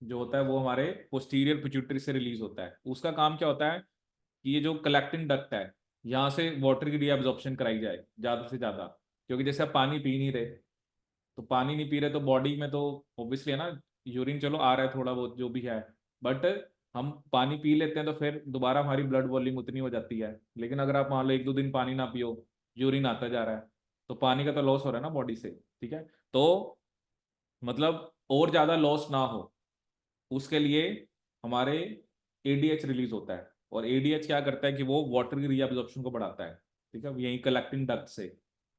S1: जो होता है वो हमारे पोस्टीरियर पिट्यूटरी से रिलीज होता है। उसका काम क्या होता है कि ये जो कलेक्टिंग डक्ट है, यहाँ से वाटर की रीअब्जॉर्प्शन कराई जाए ज़्यादा से ज़्यादा। क्योंकि जैसे आप पानी पी नहीं रहे, तो पानी नहीं पी रहे तो बॉडी में तो ऑब्वियसली है ना, यूरिन चलो आ रहा है थोड़ा बहुत जो भी है, बट हम पानी पी लेते हैं तो फिर दोबारा हमारी ब्लड वॉल्यूम उतनी हो जाती है। लेकिन अगर आप मान लो एक दो दिन पानी ना पियो, यूरिन आता जा रहा है, तो पानी का तो लॉस हो रहा है ना बॉडी से। ठीक है, तो मतलब और ज़्यादा लॉस ना हो, उसके लिए हमारे एडीएच रिलीज होता है। और एडीएच क्या करता है कि वो वाटर की रीअब्जॉर्प्शन को बढ़ाता है। ठीक है, यही कलेक्टिंग डक्ट से,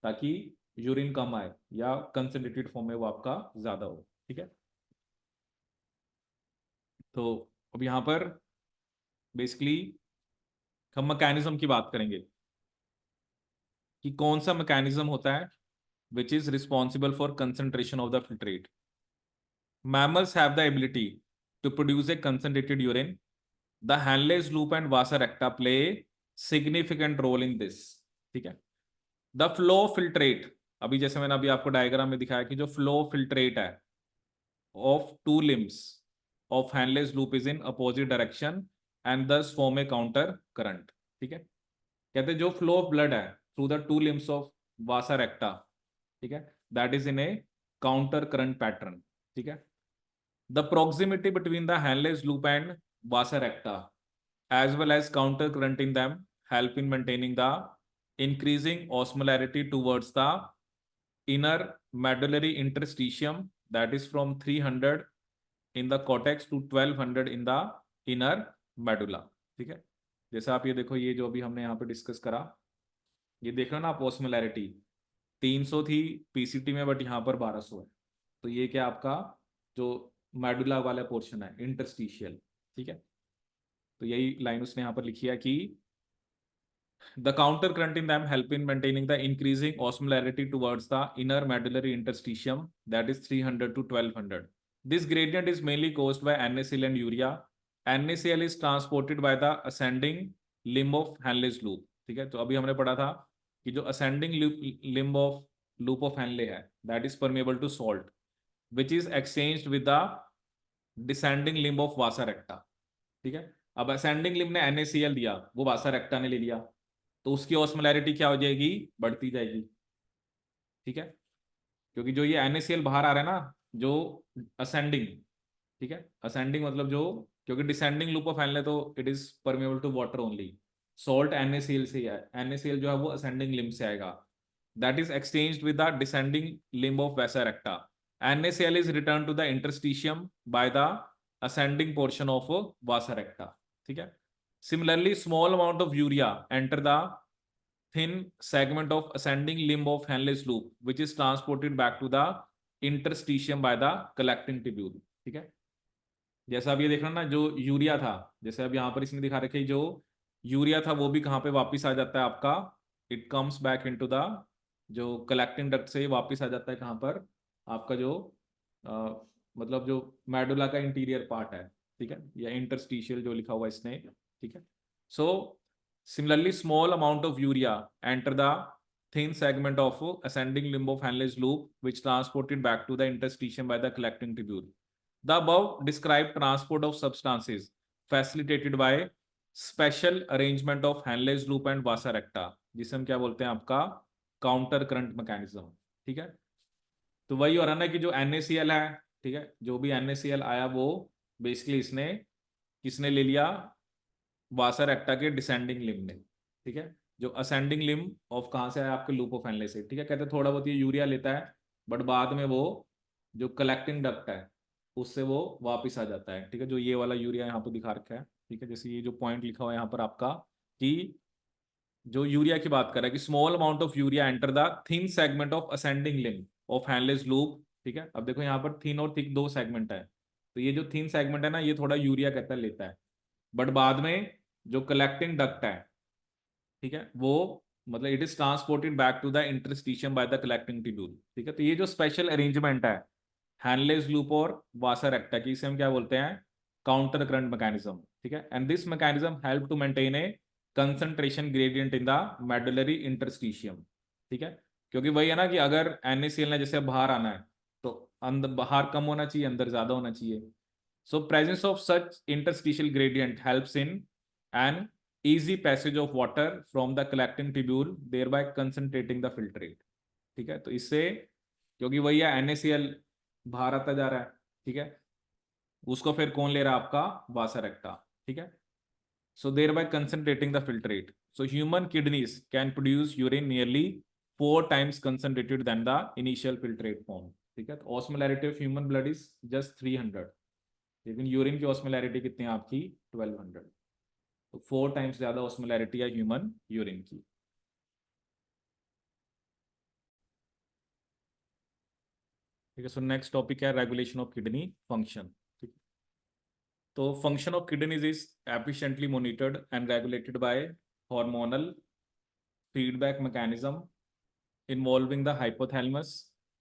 S1: ताकि यूरिन कम आए या कंसंट्रेटेड फॉर्म में वो आपका ज्यादा हो। ठीक है, तो अब यहाँ पर बेसिकली हम मैकेनिज्म की बात करेंगे कि कौन सा मैकेनिज्म होता है which is responsible for concentration of the filtrate. Mammals have the ability to produce a concentrated urine. The Henle's loop and vasa recta play a significant role in this. ठीक है, द फ्लो फिल्ट्रेट, अभी जैसे मैंने अभी आपको diagram में दिखाया कि जो फ्लो फिल्ट्रेट है of to limbs of handless loop is in opposite direction and दस फॉर्म ए काउंटर करंट। ठीक है, कहते हैं जो फ्लो ऑफ ब्लड है through the two limbs of vasa recta, ठीक है, that is in A counter current pattern. ठीक है, the proximity between the Henle's loop and vasa recta as well as counter current in them help in maintaining the increasing osmolarity towards the inner medullary interstitium, that is from 300 in the cortex to 1200 in the inner medulla। ठीक है, जैसे आप ये देखो, ये जो अभी हमने यहाँ पे डिस्कस करा, ये देख रहे हो ना आप, ऑस्मोलैरिटी 300 थी पीसीटी में, बट यहाँ पर 1200 है। तो ये क्या आपका जो मेडुला वाला पोर्शन है, इंटरस्टिशियल। ठीक है, तो यही लाइन उसने यहाँ पर लिखी है कि the counter current in them help in maintaining the increasing osmolarity towards the inner medullary interstitium, that is 300 to 1200। This gradient is mainly caused by NaCl and urea। NaCl is transported by the ascending limb of Henle's loop। ठीक है, तो अभी हमने पढ़ा था कि जो ascending limb of loop of Henle है, that is permeable to salt, which is exchanged with the descending limb of vasa recta। ठीक है, अब ascending limb ने NaCl दिया, वो vasa recta ने ले लिया, तो उसकी ऑस्मोलैरिटी क्या हो जाएगी? बढ़ती जाएगी। ठीक है, क्योंकि जो ये NaCl बाहर आ रहा है ना, जो असेंडिंग, ठीक है, असेंडिंग मतलब जो, क्योंकि डिसेंडिंग लूप ऑफ हैनले तो it is permeable to water only, salt NaCl से ही है, NaCl जो है वो असेंडिंग लिम्ब से आएगा, that is exchanged with the descending limb of vasa recta. NaCl is return to the interstitium by the ascending portion of vasa recta. ठीक है, similarly small amount of urea enter the thin segment of ascending limb of Henle's loop, which is transported back to the interstitium by the collecting tubule। ठीक है, जैसा अब ये देख रहे हो ना, जो यूरिया था, जैसे अब यहाँ पर इसने दिखा रखा है, जो यूरिया था वो भी कहाँ पे वापस आ जाता है आपका, it comes back into the, जो कलेक्टिंग डक्ट से वापस आ जाता है कहाँ पर, आपका जो मतलब जो मेडुला का इंटीरियर पार्ट है। ठीक है, या इंटरस्टिशियल जो लिखा हुआ है इसने। ठीक है, सो similarly small amount of urea enter the thin segment of ascending limb of Henle's loop, which transported back to the interstitium by the collecting tubule। The above described transport of substances facilitated by special arrangement of Henle's loop and vasa recta, जिसे हम क्या बोलते हैं आपका counter current mechanism. ठीक है, तो वही हो रहा ना कि जो NaCl है, ठीक है, जो भी NaCl आया वो बेसिकली इसने किसने ले लिया, वासर एक्टा के डिसेंडिंग लिम ने। ठीक है, जो असेंडिंग लिम ऑफ कहाँ से आया, आपके लूप ऑफ हैनले से। ठीक है, कहते हैं थोड़ा बहुत ये यूरिया लेता है, बट बाद में वो जो कलेक्टिंग डक्ट है उससे वो वापिस आ जाता है। ठीक है, जो ये वाला यूरिया यहाँ पर दिखा रखा है, ठीक है, जैसे ये जो पॉइंट लिखा हुआ है यहाँ पर आपका, कि जो यूरिया की बात कर रहा है कि small amount of urea enter the thin segment of ascending Liam of handless loop. ठीक है, अब देखो यहाँ पर थिन और थिक दो सेगमेंट है, तो ये जो थिन सेगमेंट है ना, ये थोड़ा यूरिया कहता है लेता है, बट बाद में जो कलेक्टिंग डक्ट है, ठीक है, वो मतलब it is transported back to the interstitium by the collecting tubule. ठीक है, तो ये जो स्पेशल अरेंजमेंट है हैंडलेस लूप और वासर एक्टा की, इसे हम क्या बोलते हैं, काउंटर करंट मैकेनिज्म। ठीक है, and this mechanism help to maintain a concentration gradient in the medullary interstitium. ठीक है, क्योंकि वही है ना कि अगर NaCl ने जैसे बाहर आना है तो अंदर बाहर कम होना चाहिए, अंदर ज्यादा होना चाहिए। So presence of such interstitial gradient helps in an easy passage of water from the collecting tubule, thereby concentrating the filtrate। ठीक है, तो इससे क्योंकि वही है NaCl बाहर आता जा रहा है, ठीक है, उसको फिर कौन ले रहा है, आपका वासर एक्टा। ठीक है, so thereby concentrating the filtrate। So human kidneys can produce urine nearly 4 times concentrated than the initial filtrate form। ठीक है, तो osmolarity of human blood is just 300, लेकिन यूरिन की ऑस्मोलैरिटी कितनी है आपकी 1200, तो 4 टाइम्स ज्यादा ऑस्मोलैरिटी है ह्यूमन यूरिन की। ठीक है, सो नेक्स्ट टॉपिक है रेगुलेशन ऑफ किडनी फंक्शन। ठीक है, तो function of kidneys is efficiently monitored and regulated by hormonal feedback mechanism involving the hypothalamus.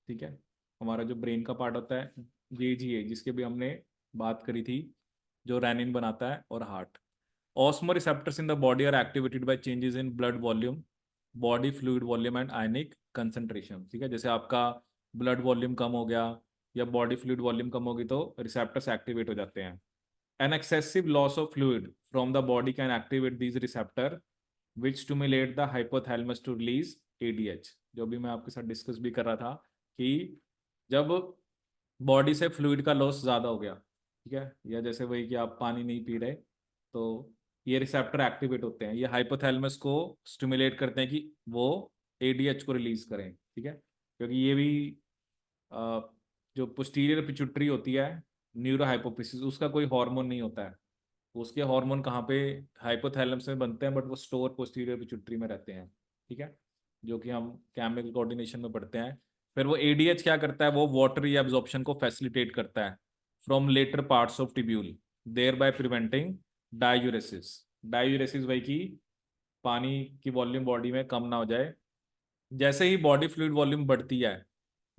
S1: ठीक है, हमारा जो ब्रेन का पार्ट होता है, JGA, जिसके भी हमने बात करी थी, जो रेनिन बनाता है, और heart. Osmoreceptors in the body are activated by changes in blood volume, body fluid volume and ionic concentration। ठीक है, जैसे आपका ब्लड वॉल्यूम कम हो गया या बॉडी फ्लूइड वॉल्यूम कम होगी तो रिसेप्टर्स एक्टिवेट हो जाते हैं। An excessive loss of fluid from the body can activate these receptor which stimulate the hypothalamus to release ADH। जो भी मैं आपके साथ डिस्कस भी कर रहा था कि जब बॉडी से फ्लूइड का लॉस ज़्यादा हो गया, ठीक है, या जैसे वही कि आप पानी नहीं पी रहे, तो ये रिसेप्टर एक्टिवेट होते हैं, ये हाइपोथैलेमस को स्टिमुलेट करते हैं कि वो ADH को रिलीज करें। ठीक है, क्योंकि ये भी अ, जो पोस्टीरियर पिट्यूटरी होती है, न्यूरो हाइपोफिसिस, उसका कोई हार्मोन नहीं होता है। उसके हार्मोन कहाँ पे, हाइपोथैलेमस में बनते हैं, बट वो स्टोर पोस्टीरियर पिट्यूटरी में रहते हैं। ठीक है, जो कि हम केमिकल कोऑर्डिनेशन में पढ़ते हैं। फिर वो ADH क्या करता है, वो वाटर एब्जॉर्प्शन को फैसिलिटेट करता है from later parts of tubule, thereby preventing diuresis. Diuresis वही की पानी की वॉल्यूम बॉडी में कम ना हो जाए। जैसे ही बॉडी फ्लूइड वॉल्यूम बढ़ती है,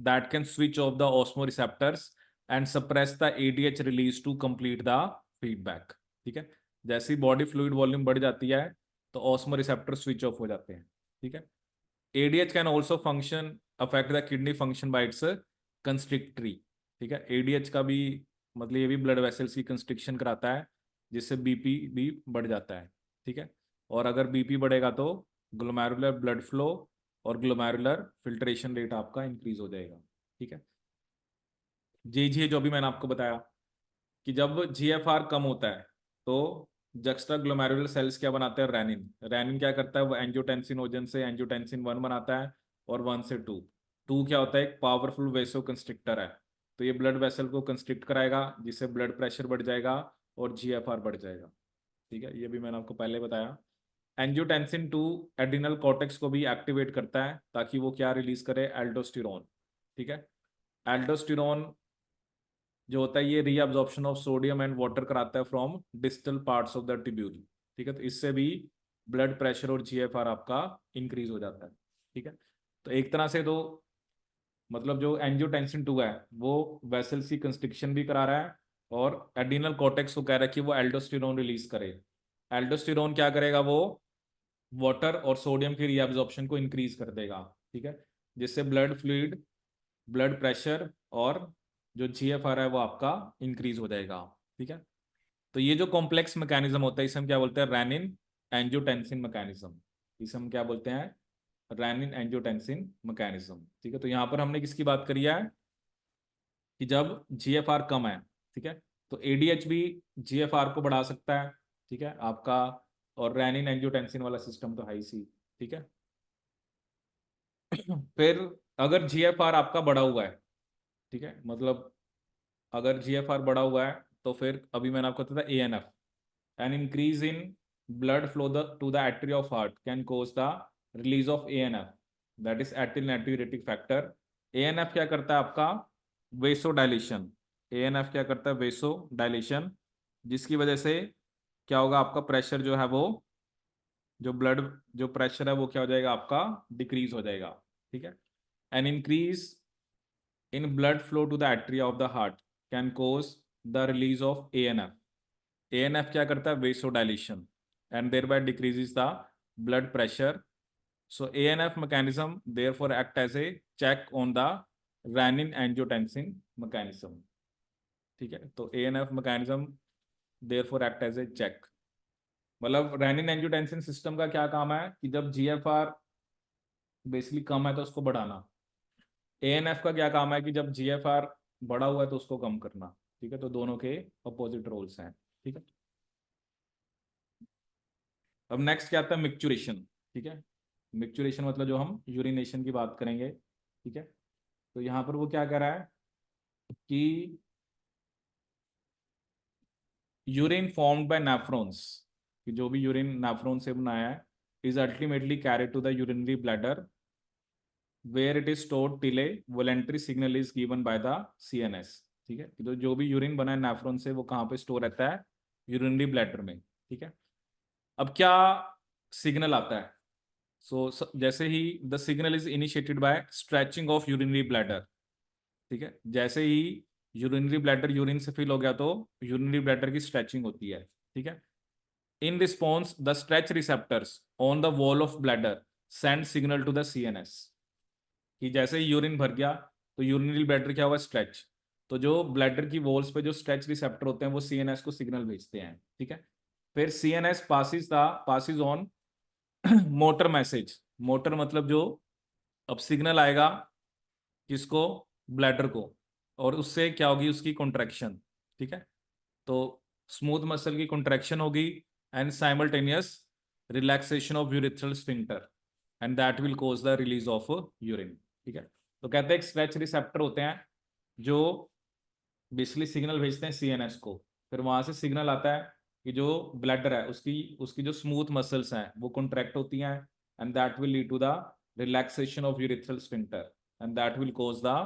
S1: that can switch off the osmoreceptors and suppress the ADH release to complete the feedback. ठीक है, जैसे ही बॉडी फ्लूइड वॉल्यूम बढ़ जाती है तो ऑस्मो रिसेप्टर स्विच ऑफ हो जाते हैं। ठीक है, ADH can also function affect the kidney function by its constrictory. ठीक है, ADH का भी मतलब ये भी ब्लड वेसल्स की कंस्ट्रिक्शन कराता है, जिससे BP भी बढ़ जाता है। ठीक है, और अगर BP बढ़ेगा तो ग्लोमेरुलर ब्लड फ्लो और ग्लोमेरुलर फिल्ट्रेशन रेट आपका इंक्रीज हो जाएगा। ठीक है, JGA जो भी मैंने आपको बताया कि जब GFR कम होता है तो जक्स्ट्रा ग्लोमेरुलर सेल्स क्या बनाते हैं, रेनिन। रेनिन क्या करता है, वो एंजियोटेंसिनोजन से एंजियोटेंसिन 1 बनाता है, और 1 से 2। 2 क्या होता है, एक पावरफुल वेसो कंस्ट्रिक्टर है, तो ये ब्लड वेसल को कंस्ट्रिक्ट कराएगा, जिससे ब्लड प्रेशर बढ़ जाएगा और GFR बढ़ जाएगा। ठीक है, ये भी मैंने आपको पहले बताया। एंजियोटेंसिन 2 एड्रिनल कॉर्टेक्स को भी एक्टिवेट करता है ताकि वो क्या रिलीज करे, एल्डोस्टेरोन। ठीक है, एल्डोस्टेरोन जो होता है ये reabsorption of sodium and water कराता है from distal parts of the tubule. ठीक है, तो इससे भी ब्लड प्रेशर और GFR आपका इंक्रीज हो जाता है। ठीक है, तो एक तरह से तो मतलब जो एंजियोटेंसिन 2 है वो वेसल्स की कंस्ट्रिक्शन भी करा रहा है, और एड्रिनल कॉर्टेक्स को कह रहा है कि वो एल्डोस्टेरोन रिलीज करे। एल्डोस्टेरोन क्या करेगा, वो वाटर और सोडियम की रीअब्जॉर्प्शन को इंक्रीज कर देगा। ठीक है, जिससे ब्लड फ्लूइड, ब्लड प्रेशर और जो GFR है वो आपका इंक्रीज हो जाएगा। ठीक है, तो ये जो कॉम्प्लेक्स मैकेनिज्म होता है इसे हम क्या बोलते हैं, रेनिन एंजियोटेंसिन मैकेनिज्म। इसे हम क्या बोलते हैं, रेनिन एंजियोटेंसिन मैकेनिज्म। ठीक है, तो यहाँ पर हमने किसकी बात करी है कि जब जीएफआर कम है, ठीक है, तो एडीएच भी जीएफआर को बढ़ा सकता है, ठीक है आपका, और रेनिन एंजियोटेंसिन वाला सिस्टम तो है ही सी। ठीक है, फिर अगर जीएफआर आपका बढ़ा हुआ है, ठीक है, मतलब अगर जीएफआर बढ़ा हुआ है तो फिर अभी मैंने आपको बताया ANF, an increase in blood flow to the artery of heart can cause the release of ANF, that is atrial natriuretic factor. ANF क्या करता है आपका, वेसो डायलेशन। एएनएफ क्या करता है, वेसो डायलेशन, जिसकी वजह से क्या होगा, आपका प्रेशर जो है वो, जो ब्लड जो प्रेशर है वो क्या हो जाएगा आपका, डिक्रीज हो जाएगा। ठीक है, an increase in blood flow to the atria of the heart can cause the release of ANF. ANF क्या करता है, vasodilation, and thereby decreases the blood pressure. So ANF mechanism therefore act as a check on the renin angiotensin mechanism. ठीक है, तो ANF mechanism therefore act as a check, मतलब renin angiotensin system का क्या काम है कि जब जीएफआर बेसिकली कम है तो उसको बढ़ाना, एएनएफ का क्या काम है कि जब जीएफआर बड़ा हुआ है तो उसको कम करना। ठीक है, तो दोनों के अपोजिट रोल्स हैं। ठीक है, अब नेक्स्ट क्या आता है, मिक्चुरेशन। ठीक है, मिक्चुरेशन मतलब जो हम यूरिनेशन की बात करेंगे। ठीक है, तो यहाँ पर वो क्या कह रहा है कि यूरिन फॉर्म्ड बाय नेफ्रॉन्स, कि जो भी यूरिन नेफ्रॉन से बनाया है, is ultimately carry to the urinary bladder where it is stored till a voluntary signal is given by the CNS. ठीक है, तो जो भी यूरिन बना है नेफ्रॉन से वो कहाँ पे स्टोर रहता है, यूरिनरी ब्लैडर में। ठीक है, अब क्या सिग्नल आता है, जैसे ही the signal is initiated by stretching of urinary bladder. ठीक है, जैसे ही यूरिनरी ब्लैडर यूरिन से फिल हो गया तो यूरिनरी ब्लैडर की स्ट्रेचिंग होती है। ठीक है, in response the stretch receptors on the wall of bladder send signal to the CNS, कि जैसे ही यूरिन भर गया तो यूरिनरी ब्लैडर क्या हुआ, स्ट्रेच, तो जो ब्लैडर की वॉल्स पे जो स्ट्रेच रिसेप्टर होते हैं वो सीएनएस को सिग्नल भेजते हैं। ठीक है, फिर CNS passes on motor message. Motor मतलब जो, अब सिग्नल आएगा किसको, ब्लैडर को, और उससे क्या होगी, उसकी कॉन्ट्रैक्शन। ठीक है, तो स्मूथ मसल की कॉन्ट्रैक्शन होगी and simultaneous relaxation of urethral sphincter, and that will cause the release of urine. ठीक है, तो कहते हैं स्ट्रेच रिसेप्टर होते हैं जो बेसिकली सिग्नल भेजते हैं सीएनएस को, फिर वहां से सिग्नल आता है कि जो ब्लैडर है उसकी उसकी जो स्मूथ मसल्स हैं वो कॉन्ट्रैक्ट होती हैं, and that will lead to the relaxation of urethral sphincter, and that will cause the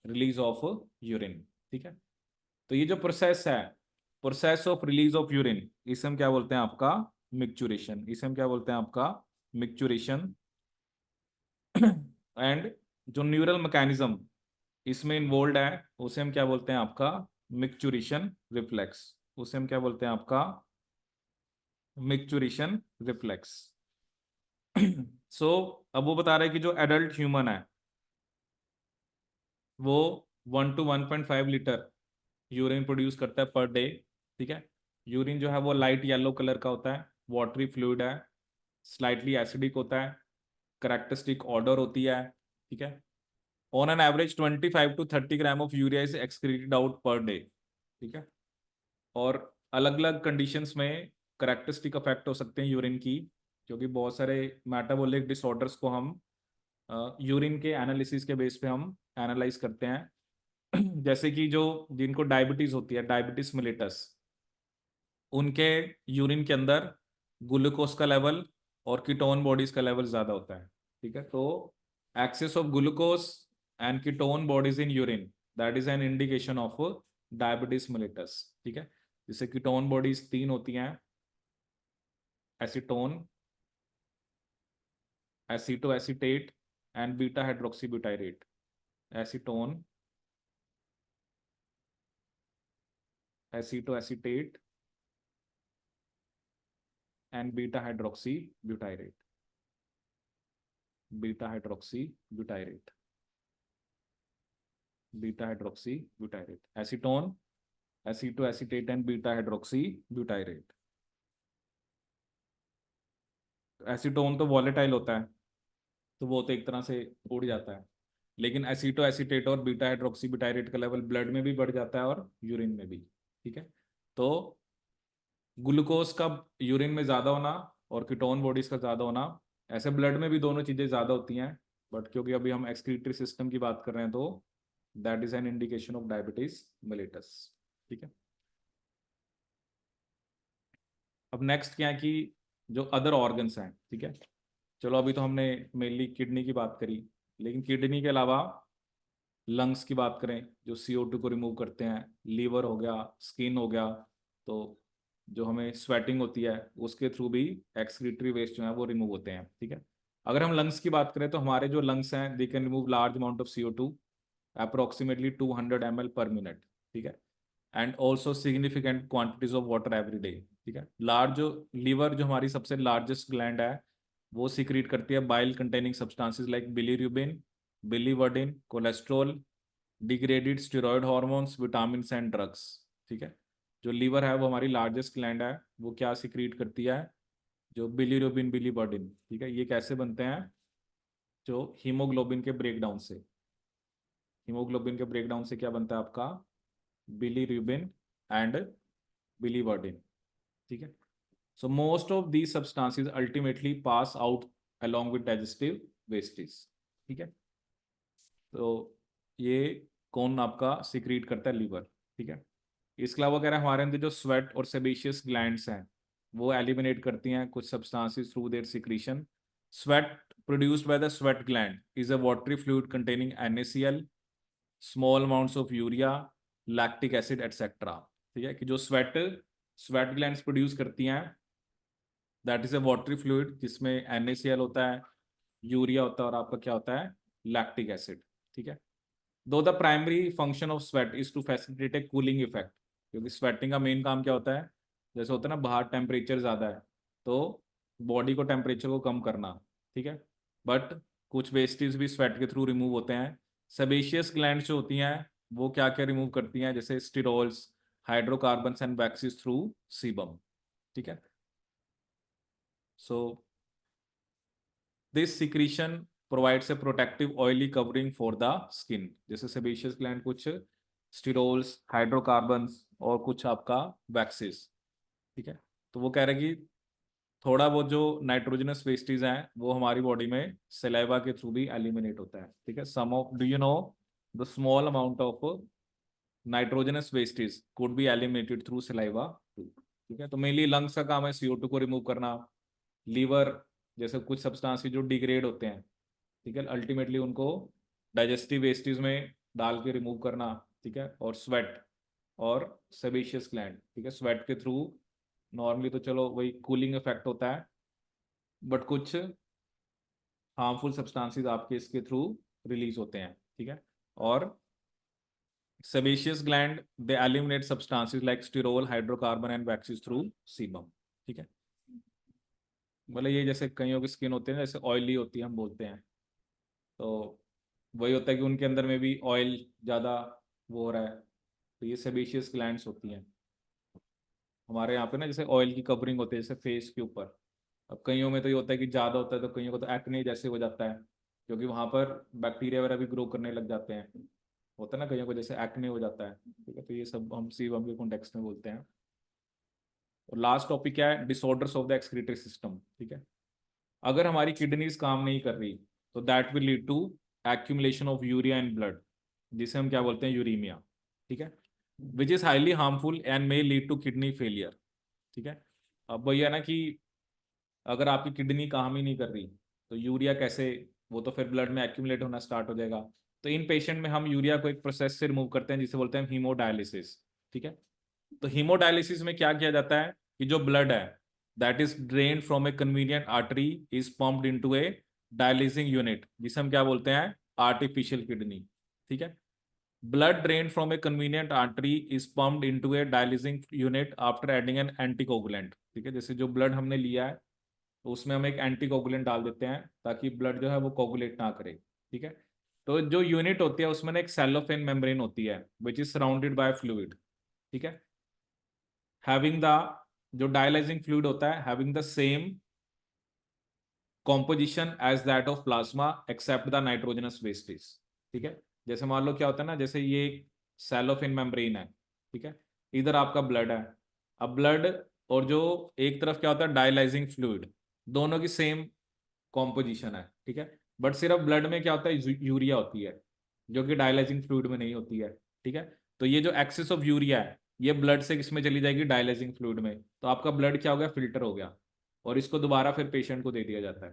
S1: release of urine. ठीक है, तो ये जो प्रोसेस है, process of release of urine, इसे हम क्या बोलते हैं आपका, मिक्चुरेशन। इसे हम क्या बोलते हैं आपका, मिक्चुरेशन। एंड जो न्यूरल मैकेनिज्म इसमें इन्वॉल्व है उसे हम क्या बोलते हैं आपका, मिक्चुरेशन रिफ्लेक्स। उसे हम क्या बोलते हैं आपका, मिक्चुरेशन रिफ्लेक्स। सो अब वो बता रहे हैं कि जो एडल्ट ह्यूमन है वो 1 to 1.5 लीटर यूरिन प्रोड्यूस करता है पर डे। ठीक है, यूरिन जो है वो लाइट येलो कलर का होता है, वाटरी फ्लूइड है, स्लाइटली एसिडिक होता है, करेक्टरिस्टिक ऑर्डर होती है। ठीक है, on an average 25 to 30 gram of urea is excreted out per day. ठीक है, और अलग अलग कंडीशंस में करेक्टरिस्टिक इफेक्ट हो सकते हैं यूरिन की, क्योंकि बहुत सारे मेटाबॉलिक डिसऑर्डर्स को हम यूरिन के एनालिसिस के बेस पे हम एनालाइज करते हैं। जैसे कि जो जिनको डायबिटीज होती है, डायबिटीज मिलेटस, उनके यूरिन के अंदर ग्लूकोज का लेवल और कीटोन बॉडीज का लेवल ज्यादा होता है। ठीक है, तो excess of glucose and ketone bodies in urine, that is an indication of diabetes mellitus. ठीक है, जिससे कीटोन बॉडीज 3 होती हैं, acetone, aceto acetate and beta hydroxybutyrate. Acetone, aceto acetate and beta hydroxybutyrate, beta hydroxybutyrate, beta hydroxybutyrate, acetone, aceto acetate and beta hydroxy butyrate. एसीटोन तो volatile होता है, तो वो तो एक तरह से उड़ जाता है, लेकिन एसीटो एसीटेट और बीटा हाइड्रोक्सी ब्यूटाइरेट का लेवल ब्लड में भी बढ़ जाता है और यूरिन में भी। ठीक है, तो ग्लूकोज का यूरिन में ज़्यादा होना और कीटोन बॉडीज का ज़्यादा होना, ऐसे ब्लड में भी दोनों चीज़ें ज़्यादा होती हैं, बट क्योंकि अभी हम एक्सक्रीटरी सिस्टम की बात कर रहे हैं तो that is an indication of diabetes mellitus. ठीक है, अब नेक्स्ट क्या है कि जो अदर ऑर्गन्स हैं, ठीक है, चलो अभी तो हमने मेनली किडनी की बात करी, लेकिन किडनी के अलावा लंग्स की बात करें जो CO2 को रिमूव करते हैं, लीवर हो गया, स्किन हो गया, तो जो हमें स्वेटिंग होती है उसके थ्रू भी एक्सक्रीटरी वेस्ट जो है वो रिमूव होते हैं। ठीक है, अगर हम लंग्स की बात करें तो हमारे जो लंग्स हैं they can remove large amount of CO2 approximately 200 ml पर मिनट। ठीक है, and also significant quantities of water every day. ठीक है, लार्ज जो लीवर जो हमारी सबसे लार्जेस्ट ग्लैंड है वो सिक्रीट करती है bile containing substances like bilirubin, biliverdin, cholesterol, degraded steroid hormones, vitamin and drugs. ठीक है, जो लीवर है वो हमारी लार्जेस्ट ग्लैंड है, वो क्या सिक्रीट करती है, जो बिलीरुबिन बिलीवर्डिन। ठीक है, ये कैसे बनते हैं, जो हीमोग्लोबिन के ब्रेकडाउन से, हीमोग्लोबिन के ब्रेकडाउन से क्या बनता है आपका, बिलीरुबिन एंड बिलीवर्डिन। ठीक है, so most of these substances ultimately pass out along with digestive wastage। ठीक है, तो ये कौन आपका सिक्रीट करता है, लीवर। ठीक है, इसके अलावा कह रहे हैं हमारे अंदर जो स्वेट और सेबेशियस ग्लैंड्स हैं वो एलिमिनेट करती हैं कुछ substances through their secretion. Sweat produced by the sweat gland is a watery fluid containing NaCl, small amounts of urea, lactic acid etcetera. ठीक है, कि जो स्वेट स्वेट ग्लैंड्स प्रोड्यूस करती हैं that is a watery fluid जिसमें NaCl होता है, urea होता है और आपका क्या होता है, लैक्टिक एसिड। ठीक है, दो the primary function of sweat is to facilitate a cooling effect, क्योंकि स्वेटिंग का मेन काम क्या होता है, जैसे होता है ना बाहर टेम्परेचर ज़्यादा है तो बॉडी को टेम्परेचर को कम करना। ठीक है, बट कुछ वेस्टेज भी स्वेट के थ्रू रिमूव होते हैं। सेबेशियस ग्लैंड्स जो होती हैं वो क्या क्या रिमूव करती हैं, जैसे sterols, hydrocarbons and waxes through sebum. ठीक है, so this secretion provides a protective oily covering for the skin. जैसे सेबेशियस ग्लैंड कुछ स्टिरोल्स, हाइड्रोकार्बन्स और कुछ आपका वैक्सीज। ठीक है, तो वो कह रहे हैं कि थोड़ा वो जो नाइट्रोजनस वेस्टेज हैं वो हमारी बॉडी में सलाइवा के थ्रू भी एलिमिनेट होता है। ठीक है, some of do you know the small amount of nitrogenous wastage could be eliminated through saliva too. ठीक है, तो मेनली लंग्स का काम है CO2 को रिमूव करना, लीवर जैसे कुछ सब्सटेंस जो डिग्रेड होते हैं, ठीक है, अल्टीमेटली उनको डाइजेस्टिव वेस्टेज में डाल के रिमूव करना। ठीक है, और स्वेट और सेबेशियस ग्लैंड, ठीक है, स्वेट के थ्रू नॉर्मली तो चलो वही कूलिंग इफेक्ट होता है, बट कुछ हार्मफुल सब्सटेंसेस आपके इसके थ्रू रिलीज होते हैं। ठीक है, और sebaceous gland they eliminate substances like sterol, hydrocarbon and waxes through sebum. ठीक है, मतलब ये जैसे कईयों की स्किन होती है ना, जैसे ऑयली होती है हम बोलते हैं, तो वही होता है कि उनके अंदर में भी ऑयल ज़्यादा वो हो रहा है, तो ये सेबेशियस ग्लैंड्स होती हैं हमारे यहाँ पे ना, जैसे ऑयल की कवरिंग होती है जैसे फेस के ऊपर। अब कईयों में तो ये होता है कि ज़्यादा होता है तो कईयों को तो एक्ने जैसे हो जाता है, क्योंकि वहाँ पर बैक्टीरिया वगैरह भी ग्रो करने लग जाते हैं, होता है ना कईयों को जैसे एक्ने हो जाता है। ठीक है, तो ये सब हम सीबम के कॉन्टेक्स्ट में बोलते हैं। और लास्ट टॉपिक क्या है, disorders of the excretory system. ठीक है, अगर हमारी किडनीज काम नहीं कर रही तो that will lead to accumulation of urea in blood, जिसे हम क्या बोलते हैं, यूरीमिया। ठीक है, which is highly harmful and may lead to kidney failure. ठीक है, अब वही है ना कि अगर आपकी किडनी काम ही नहीं कर रही तो यूरिया कैसे, वो तो फिर ब्लड में एक्यूमुलेट होना स्टार्ट हो जाएगा। तो इन पेशेंट में हम यूरिया को एक प्रोसेस से रिमूव करते हैं जिसे बोलते हैं हीमोडायलिसिस। ठीक है, तो हीमोडायलिसिस में क्या किया जाता है कि जो ब्लड है that is drain from A convenient artery is pumped into A dialysing unit, जिसे हम क्या बोलते हैं, आर्टिफिशियल किडनी। ठीक है, blood drained from a convenient artery is pumped into a dialysing unit after adding an anticoagulant। ठीक है, जैसे जो ब्लड हमने लिया है तो उसमें हम एक एंटीकोगुलेंट डाल देते हैं ताकि ब्लड जो है वो कोगुलेट ना करे। ठीक है, तो जो यूनिट होती है उसमें ना एक सेलोफेन मेम्ब्रेन होती है which is surrounded by fluid. ठीक है, हैविंग द, जो डायलाइजिंग फ्लूइड होता है, having the same composition as that of plasma except the nitrogenous wastage. ठीक है, जैसे मान लो क्या होता है ना, जैसे ये सेलोफिन मेम्ब्रेन है, ठीक है, इधर आपका ब्लड है, अब ब्लड और जो एक तरफ क्या होता है डायलाइजिंग फ्लूइड, दोनों की सेम कॉम्पोजिशन है, ठीक है, बट सिर्फ ब्लड में क्या होता है यूरिया होती है, जो कि डायलाइजिंग फ्लूइड में नहीं होती है। ठीक है, तो ये जो एक्सेस ऑफ यूरिया है ये ब्लड से किसमें चली जाएगी, डायलाइजिंग फ्लूइड में, तो आपका ब्लड क्या हो गया, फिल्टर हो गया, और इसको दोबारा फिर पेशेंट को दे दिया जाता है।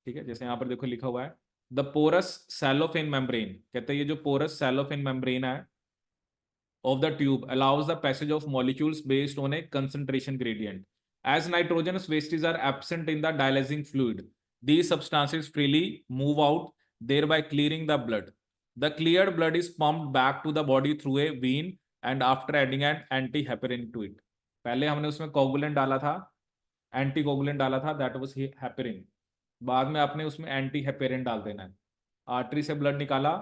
S1: ठीक है, जैसे यहाँ पर देखो लिखा हुआ है द पोरस सैलोफिन मेम्ब्रेन, कहते हैं ये जो पोरस सैलोफिन मेम्ब्रेन है of the tube allows the passage of molecules based on a concentration gradient. As nitrogenous wastes are absent in the dialysing fluid, these substances freely move out, thereby clearing the blood. The cleared blood is pumped back to the body through a vein and after adding an antiheparin to it. पहले हमने उसमें coagulant डाला था, anti coagulant डाला था, that was heparin, बाद में आपने उसमें एंटी हेपेरिन डाल देना है। आर्टरी से ब्लड निकाला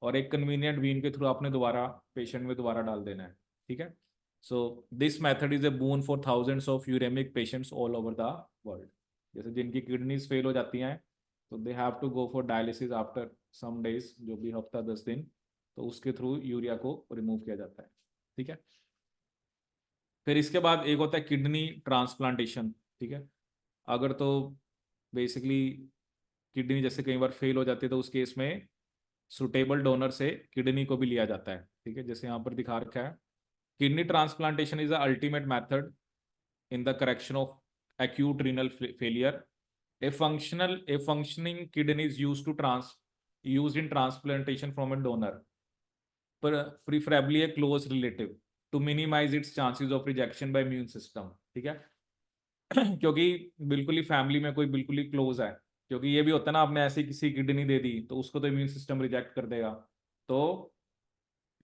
S1: और एक कन्वीनियंट वीन के थ्रू आपने दोबारा पेशेंट में दोबारा डाल देना है। ठीक है, so this method is a boon for thousands of uraemic patients all over the world. जैसे जिनकी किडनीज फेल हो जाती हैं तो they have to go for dialysis after some days, जो भी हफ्ता 10 दिन, तो उसके थ्रू यूरिया को रिमूव किया जाता है। ठीक है, फिर इसके बाद एक होता है किडनी ट्रांसप्लांटेशन। ठीक है, अगर तो बेसिकली किडनी जैसे कई बार फेल हो जाती है तो उस केस में सुटेबल डोनर से किडनी को भी लिया जाता है। ठीक है, जैसे यहाँ पर दिखा रखा है, kidney transplantation is the ultimate method in the correction of acute renal failure. A functioning kidney is used in transplantation from a donor, preferably a close relative, to minimize its chances of rejection by immune system. ठीक है, क्योंकि बिल्कुल ही family में कोई बिल्कुल ही close है, क्योंकि ये भी होता है ना, आपने ऐसी किसी किडनी दे दी तो उसको तो इम्यून सिस्टम रिजेक्ट कर देगा। तो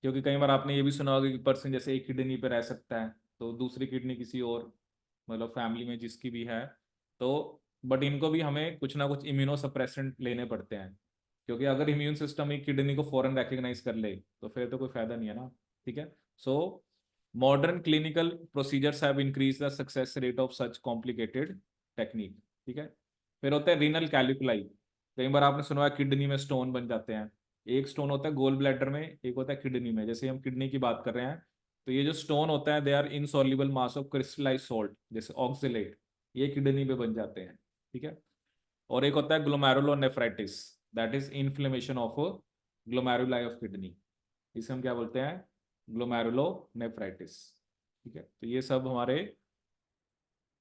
S1: क्योंकि कई बार आपने ये भी सुना होगा कि पर्सन जैसे एक किडनी पे रह सकता है तो दूसरी किडनी किसी और, मतलब फैमिली में जिसकी भी है, तो बट इनको भी हमें कुछ ना कुछ इम्यूनो सप्रेसेंट लेने पड़ते हैं, क्योंकि अगर इम्यून सिस्टम एक किडनी को फॉरन रिकग्नाइज कर ले तो फिर तो कोई फायदा नहीं है ना। ठीक है, so modern clinical procedures have increase the success rate of such complicated technique. ठीक है, फिर होता है रीनल कैलिकुलाई। कई बार आपने सुना है किडनी में स्टोन बन जाते हैं, एक स्टोन होता है गोल ब्लैडर में, एक होता है किडनी में। जैसे हम किडनी की बात कर रहे हैं तो ये जो स्टोन होता है they are insoluble mass of crystallise salt, जैसे ऑक्सलेट, ये किडनी में बन जाते हैं। ठीक है, और एक होता है glomerulonephritis, that is inflammation of glomeruli of kidney, इसे हम क्या बोलते हैं, ग्लोमेरुलोनेफ्राइटिस। ठीक है, तो ये सब हमारे,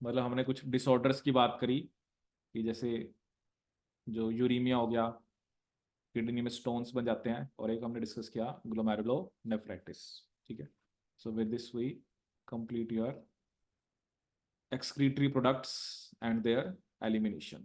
S1: मतलब हमने कुछ डिसऑर्डर्स की बात करी कि जैसे जो यूरीमिया हो गया, किडनी में स्टोन्स बन जाते हैं, और एक हमने डिस्कस किया ग्लोमेरुलोनेफ्राइटिस। ठीक है, so with this we complete your excretory products and their elimination.